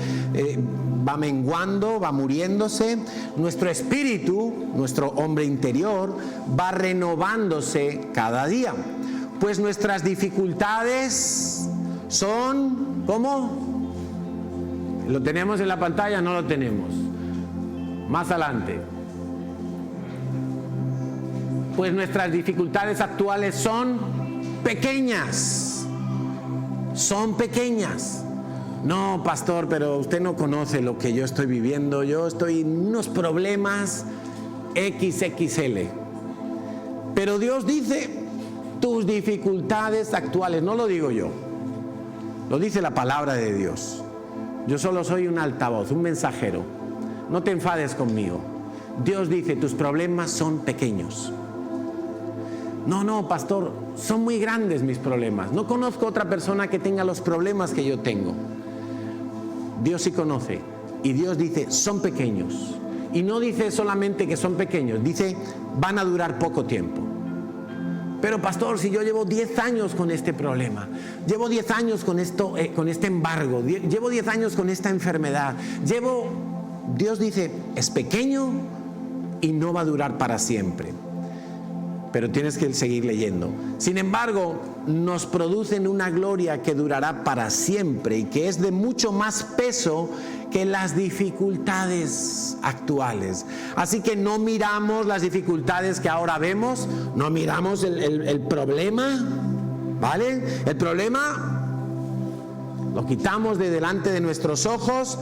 va menguando, va muriéndose, nuestro espíritu, nuestro hombre interior, va renovándose cada día. Pues nuestras dificultades son, ¿cómo? ¿Lo tenemos en la pantalla? No lo tenemos. Más adelante. Pues nuestras dificultades actuales son pequeñas. Son pequeñas. No, pastor, pero usted no conoce lo que yo estoy viviendo. Yo estoy en unos problemas XXL. Pero Dios dice, tus dificultades actuales, no lo digo yo, lo dice la palabra de Dios. Yo solo soy un altavoz, un mensajero. No te enfades conmigo. Dios dice, tus problemas son pequeños. No, pastor, son muy grandes mis problemas. No conozco otra persona que tenga los problemas que yo tengo. Dios sí conoce, y Dios dice, son pequeños. Y no dice solamente que son pequeños, dice, van a durar poco tiempo. Pero pastor, si yo llevo 10 años con este problema, llevo 10 años con esto, con este embargo, llevo 10 años con esta enfermedad, Dios dice, es pequeño y no va a durar para siempre. Pero tienes que seguir leyendo. Sin embargo, nos producen una gloria que durará para siempre y que es de mucho más peso que las dificultades actuales. Así que no miramos las dificultades que ahora vemos, no miramos el problema, ¿vale? El problema lo quitamos de delante de nuestros ojos.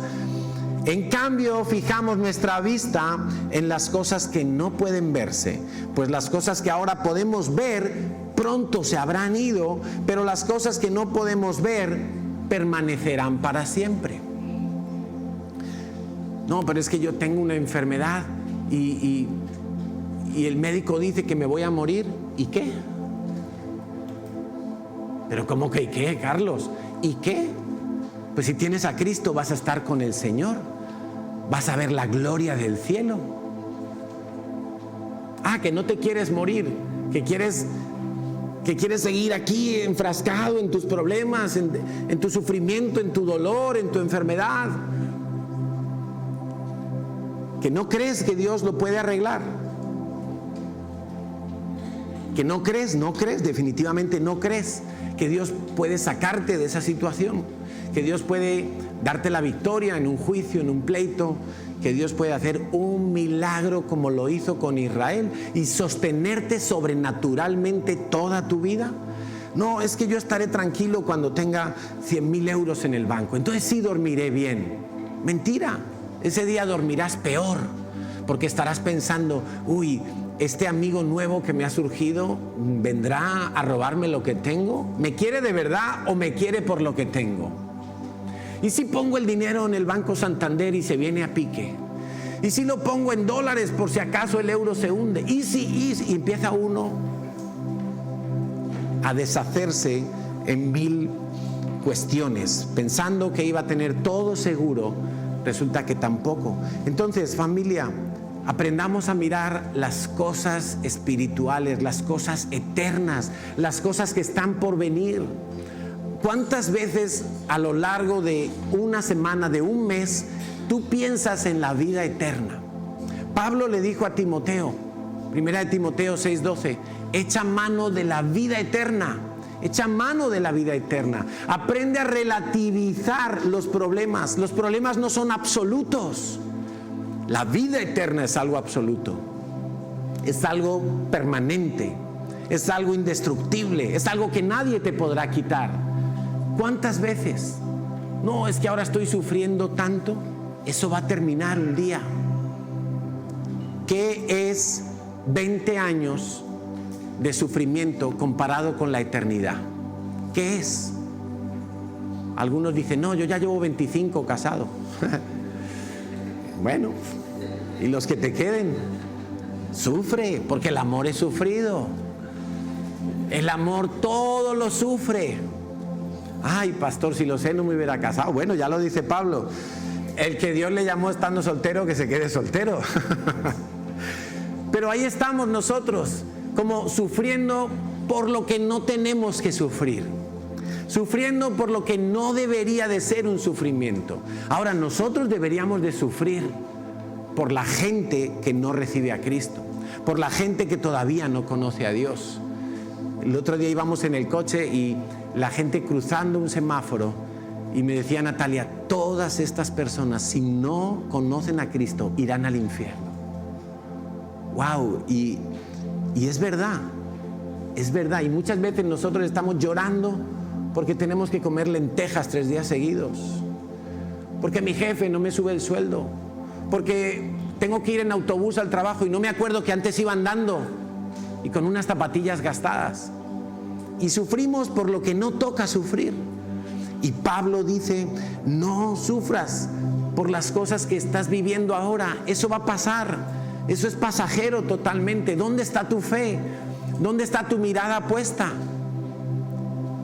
En cambio, fijamos nuestra vista en las cosas que no pueden verse, pues las cosas que ahora podemos ver pronto se habrán ido, pero las cosas que no podemos ver permanecerán para siempre. No, pero es que yo tengo una enfermedad y el médico dice que me voy a morir. ¿Y qué? Pero ¿cómo que y qué, Carlos? ¿Y qué? Pues si tienes a Cristo vas a estar con el Señor, vas a ver la gloria del cielo. Ah, que no te quieres morir, que quieres seguir aquí enfrascado en tus problemas, en tu sufrimiento, en tu dolor, en tu enfermedad, que no crees que Dios lo puede arreglar, que no crees, definitivamente no crees que Dios puede sacarte de esa situación, que Dios puede darte la victoria en un juicio, en un pleito, que Dios puede hacer un milagro como lo hizo con Israel y sostenerte sobrenaturalmente toda tu vida. No, es que yo estaré tranquilo cuando tenga 100.000 euros en el banco, entonces sí dormiré bien. Mentira, ese día dormirás peor, porque estarás pensando, uy, este amigo nuevo que me ha surgido vendrá a robarme lo que tengo. ¿Me quiere de verdad o me quiere por lo que tengo? ¿Y si pongo el dinero en el Banco Santander y se viene a pique? ¿Y si lo pongo en dólares por si acaso el euro se hunde? Y empieza uno a deshacerse en 1000 cuestiones, pensando que iba a tener todo seguro. Resulta que tampoco. Entonces, familia, aprendamos a mirar las cosas espirituales, las cosas eternas, las cosas que están por venir. ¿Cuántas veces a lo largo de una semana, de un mes, tú piensas en la vida eterna? Pablo le dijo a Timoteo, 1 Timoteo 6:12, echa mano de la vida eterna. Echa mano de la vida eterna. Aprende a relativizar los problemas. Los problemas no son absolutos. La vida eterna es algo absoluto. Es algo permanente. Es algo indestructible. Es algo que nadie te podrá quitar. ¿Cuántas veces? No, es que ahora estoy sufriendo tanto. Eso va a terminar un día. ¿Qué es 20 años de sufrimiento comparado con la eternidad? ¿Qué es? Algunos dicen, no, yo ya llevo 25 casado. Bueno, y los que te queden, sufre, porque el amor es sufrido. El amor todo lo sufre. Ay, pastor, si lo sé no me hubiera casado. Bueno, ya lo dice Pablo, el que Dios le llamó estando soltero, que se quede soltero. Pero ahí estamos nosotros, como sufriendo por lo que no tenemos que sufrir, sufriendo por lo que no debería de ser un sufrimiento. Ahora, nosotros deberíamos de sufrir por la gente que no recibe a Cristo, por la gente que todavía no conoce a Dios. El otro día íbamos en el coche y la gente cruzando un semáforo, y me decía Natalia, todas estas personas, si no conocen a Cristo, irán al infierno. Wow, y es verdad, y muchas veces nosotros estamos llorando porque tenemos que comer lentejas 3 días seguidos, porque mi jefe no me sube el sueldo, porque tengo que ir en autobús al trabajo y no me acuerdo que antes iba andando y con unas zapatillas gastadas, y sufrimos por lo que no toca sufrir. Y Pablo dice, no sufras por las cosas que estás viviendo ahora, eso va a pasar, eso es pasajero totalmente. ¿Dónde está tu fe? ¿Dónde está tu mirada puesta?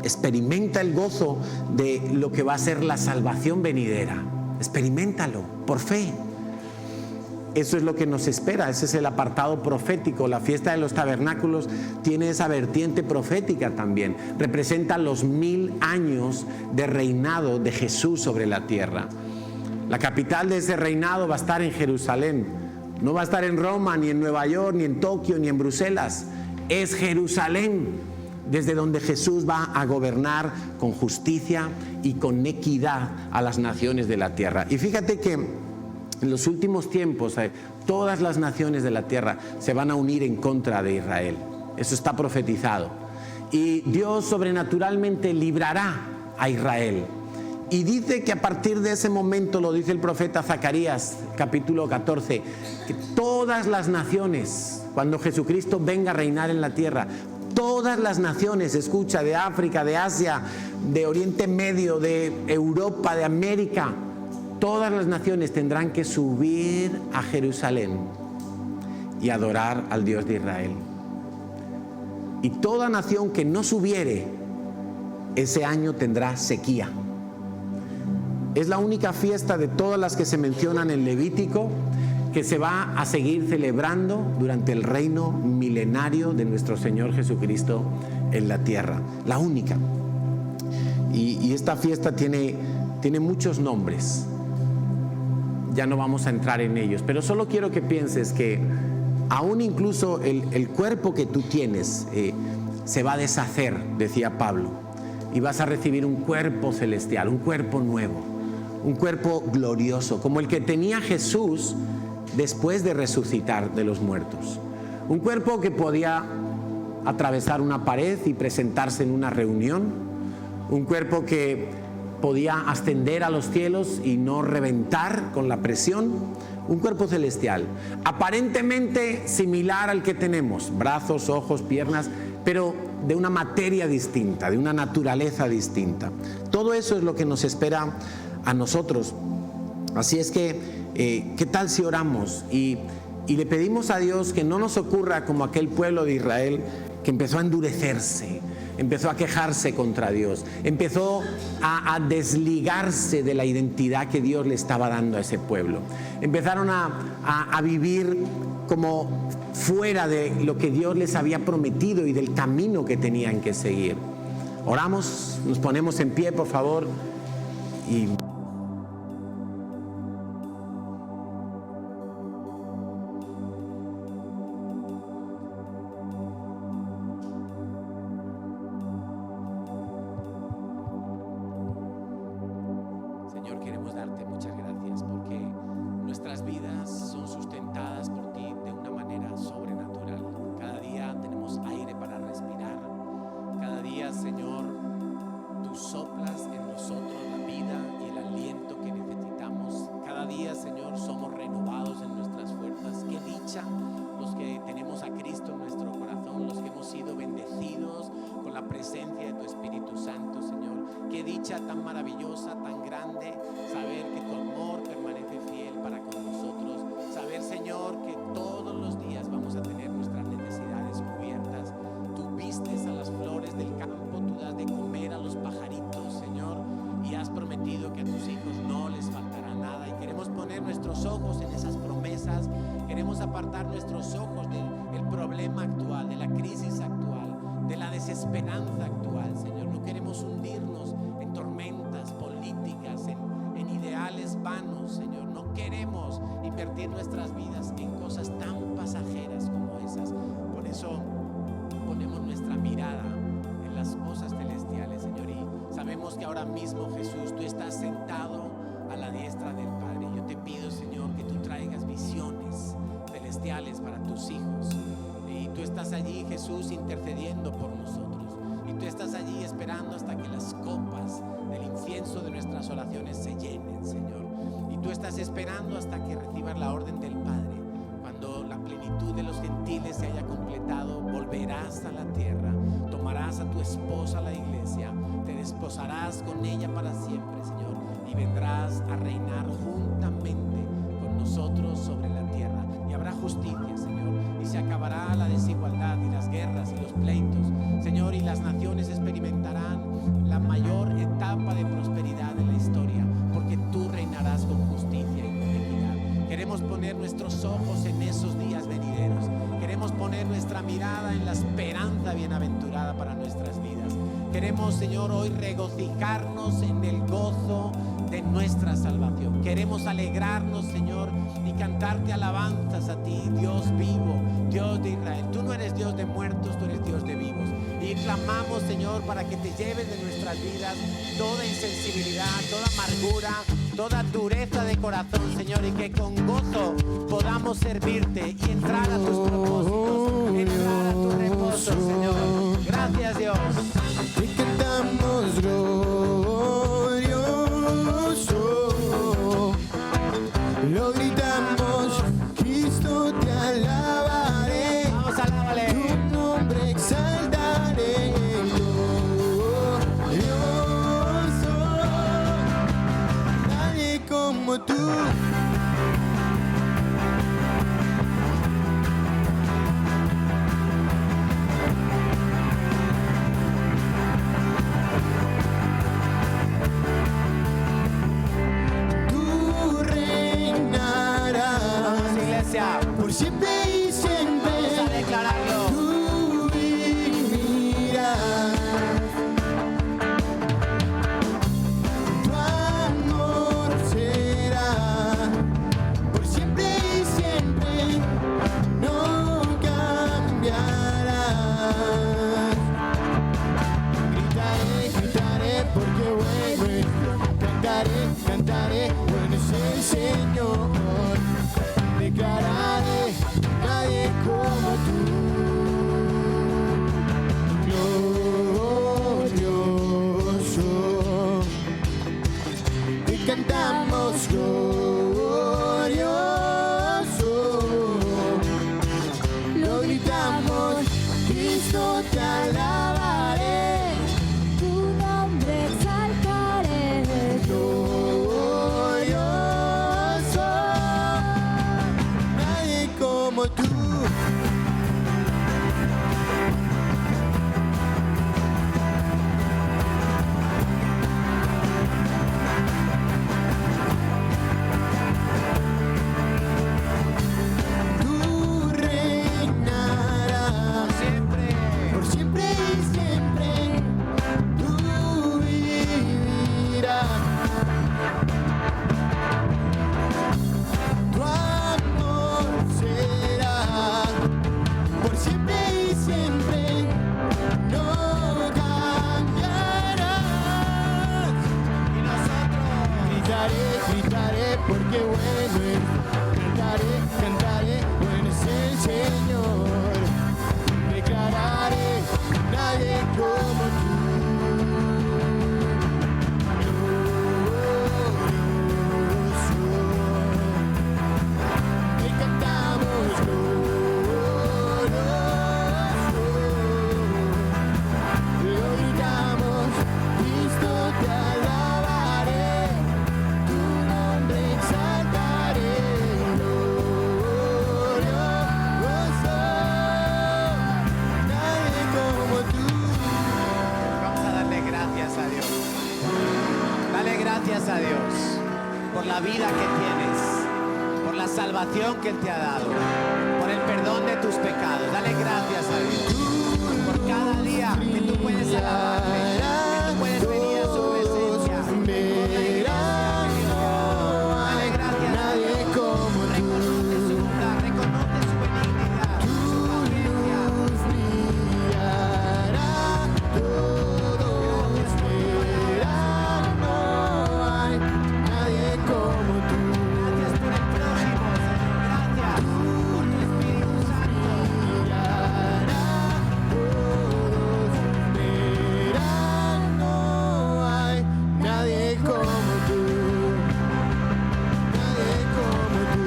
Experimenta el gozo de lo que va a ser la salvación venidera. Experiméntalo por fe. Eso es lo que nos espera. Ese es el apartado profético. La fiesta de los tabernáculos tiene esa vertiente profética también. Representa los 1000 años de reinado de Jesús sobre la tierra. La capital de ese reinado va a estar en Jerusalén. No va a estar en Roma, ni en Nueva York, ni en Tokio, ni en Bruselas. Es Jerusalén, desde donde Jesús va a gobernar con justicia y con equidad a las naciones de la tierra. Y fíjate que en los últimos tiempos todas las naciones de la tierra se van a unir en contra de Israel. Eso está profetizado. Y Dios sobrenaturalmente librará a Israel. Y dice que a partir de ese momento, lo dice el profeta Zacarías, capítulo 14, que todas las naciones, cuando Jesucristo venga a reinar en la tierra, todas las naciones, escucha, de África, de Asia, de Oriente Medio, de Europa, de América, todas las naciones tendrán que subir a Jerusalén y adorar al Dios de Israel. Y toda nación que no subiere, ese año tendrá sequía. Es la única fiesta de todas las que se mencionan en Levítico que se va a seguir celebrando durante el reino milenario de nuestro Señor Jesucristo en la tierra. La única. Y esta fiesta tiene muchos nombres. Ya no vamos a entrar en ellos, pero solo quiero que pienses que aún incluso el cuerpo que tú tienes se va a deshacer, decía Pablo, y vas a recibir un cuerpo celestial, un cuerpo nuevo, un cuerpo glorioso, como el que tenía Jesús después de resucitar de los muertos. Un cuerpo que podía atravesar una pared y presentarse en una reunión. Un cuerpo que podía ascender a los cielos y no reventar con la presión. Un cuerpo celestial, aparentemente similar al que tenemos, brazos, ojos, piernas, pero de una materia distinta, de una naturaleza distinta. Todo eso es lo que nos espera a nosotros. Así es que, ¿qué tal si oramos y le pedimos a Dios que no nos ocurra como aquel pueblo de Israel que empezó a endurecerse, empezó a quejarse contra Dios, empezó a desligarse de la identidad que Dios le estaba dando a ese pueblo? Empezaron a vivir como fuera de lo que Dios les había prometido y del camino que tenían que seguir. Oramos, nos ponemos en pie, por favor, y los que tenemos a Cristo en nuestro corazón, los que hemos sido bendecidos con la presencia de tu Espíritu Santo, Señor. Qué dicha tan maravillosa, tan grande, saber que tu amor permanece fiel para con nosotros. Saber, Señor, que todos los días vamos a tener nuestras necesidades cubiertas. Tú vistes a las flores del campo, tú das de comer a los pajaritos, Señor, y has prometido que a tus hijos no les faltará nada. Y queremos poner nuestros ojos en esas promesas. Queremos apartar nuestros ojos del problema actual, de la crisis actual, de la desesperanza actual, Señor. No queremos hundirnos en tormentas políticas, en ideales vanos, Señor. No queremos invertir nuestras vidas en cosas tan pasajeras como esas. Por eso ponemos nuestra mirada en las cosas celestiales, Señor. Y sabemos que ahora mismo, Jesús, tú estás sentado a la diestra del Padre. Yo te pido, Señor, que tú traigas visiones celestiales para tus hijos. Y tú estás allí, Jesús, intercediendo por nosotros. Y tú estás allí esperando hasta que las copas del incienso de nuestras oraciones se llenen, Señor. Y tú estás esperando hasta que recibas la orden del Padre. Cuando la plenitud de los gentiles se haya completado, volverás a la tierra, tomarás a tu esposa, la iglesia, te desposarás con ella para siempre, Señor, y vendrás a reinar juntamente con nosotros sobre la tierra. Y habrá justicia, Señor, y se acabará la desigualdad y las guerras y los pleitos, Señor, y las naciones experimentarán la mayor etapa de prosperidad de la historia, porque tú reinarás con justicia y con equidad. Queremos poner nuestros ojos en esos días venideros. Queremos poner nuestra mirada en la esperanza bienaventurada para nuestras vidas. Queremos, Señor, hoy regocijarnos en el gozo de nuestra salvación. Queremos alegrarnos, Señor, y cantarte alabanzas a ti, Dios vivo, Dios de Israel. Tú no eres Dios de muertos, tú eres Dios de vivos. Y clamamos, Señor, para que te lleves de nuestras vidas toda insensibilidad, toda amargura, toda dureza de corazón, Señor, y que con gozo podamos servirte y entrar a tus propósitos, entrar a tu reposo, Señor. Gracias, Dios. Y cantamos glorioso, lo gritamos, Cristo te alabaré. Vamos, alábale. Tu nombre exaltaré, glorioso, nadie como tú. por siempre y siempre. Vamos a declararlo. Tú vivirás. Tu amor será por siempre y siempre. No cambiarás. Gritaré, gritaré porque bueno es. Cantaré, cantaré, bueno es el Señor. Declararé, nadie como tú. Glorioso. Y cantamos glorioso. Lo gritamos, Cristo te alabaré. Tu nombre exaltaré. Glorioso. Nadie como tú. Tú reinarás por siempre y siempre. Tú vivirás. Tu amor será por siempre y siempre. No cambiarás. Y nosotros. Gritaré, gritaré porque bueno es. Cantaré, cantaré, bueno es el Señor. Declararé, nadie como tú. Glorioso. Y cantamos glorioso. Lo gritamos, Cristo te alabaré. Tu nombre exaltaré. Glorioso. Nadie como tú. Vamos a darle gracias a Dios. Dale gracias a Dios por la vida que tienes, por la salvación que Él te ha dado, por el perdón de tus pecados. Dale gracias a Dios por cada día que tú puedes alabarle, que tú puedes venir a su presencia. Por la iglesia, dale gracias a Nadie Dios. como tú. Reconoce su bondad, reconoce su benignidad, su paciencia. Luz brillará, todos verán, no hay nadie como tú. Gracias por el prójimo, Señor. Gracias por tu Espíritu Santo. Brillará, todos verán, no hay nadie como tú. Nadie como tú.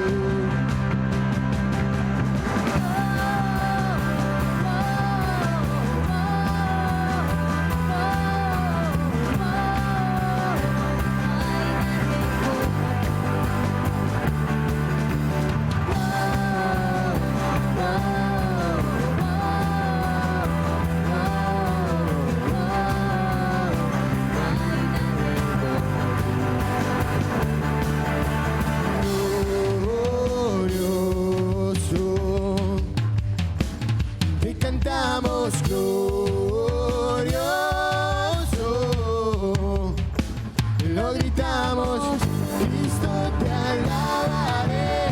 Glorioso. Te cantamos glorioso. Lo gritamos, Cristo te alabaré.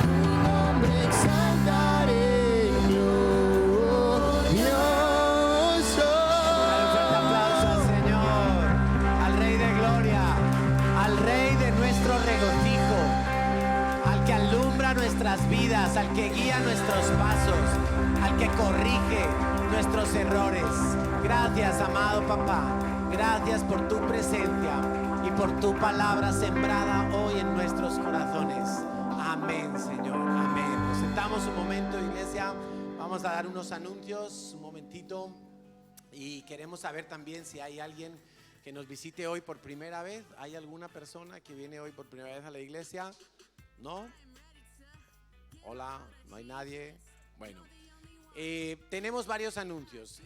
Tu nombre exaltaré. Glorioso. Dale un fuerte aplauso al Señor, al Rey de Gloria, al Rey de nuestro regocijo, al que alumbra nuestras vidas, al que guía nuestros pasos, al que corrige nuestros errores. Gracias, amado papá. Gracias por tu presencia y por tu palabra sembrada hoy en nuestros corazones. Amén, Señor. Amén. Nos sentamos un momento, iglesia. Vamos a dar unos anuncios, un momentito. Y queremos saber también si hay alguien que nos visite hoy por primera vez. ¿Hay alguna persona que viene hoy por primera vez a la iglesia? ¿No? Hola, no hay nadie. Bueno, tenemos varios anuncios.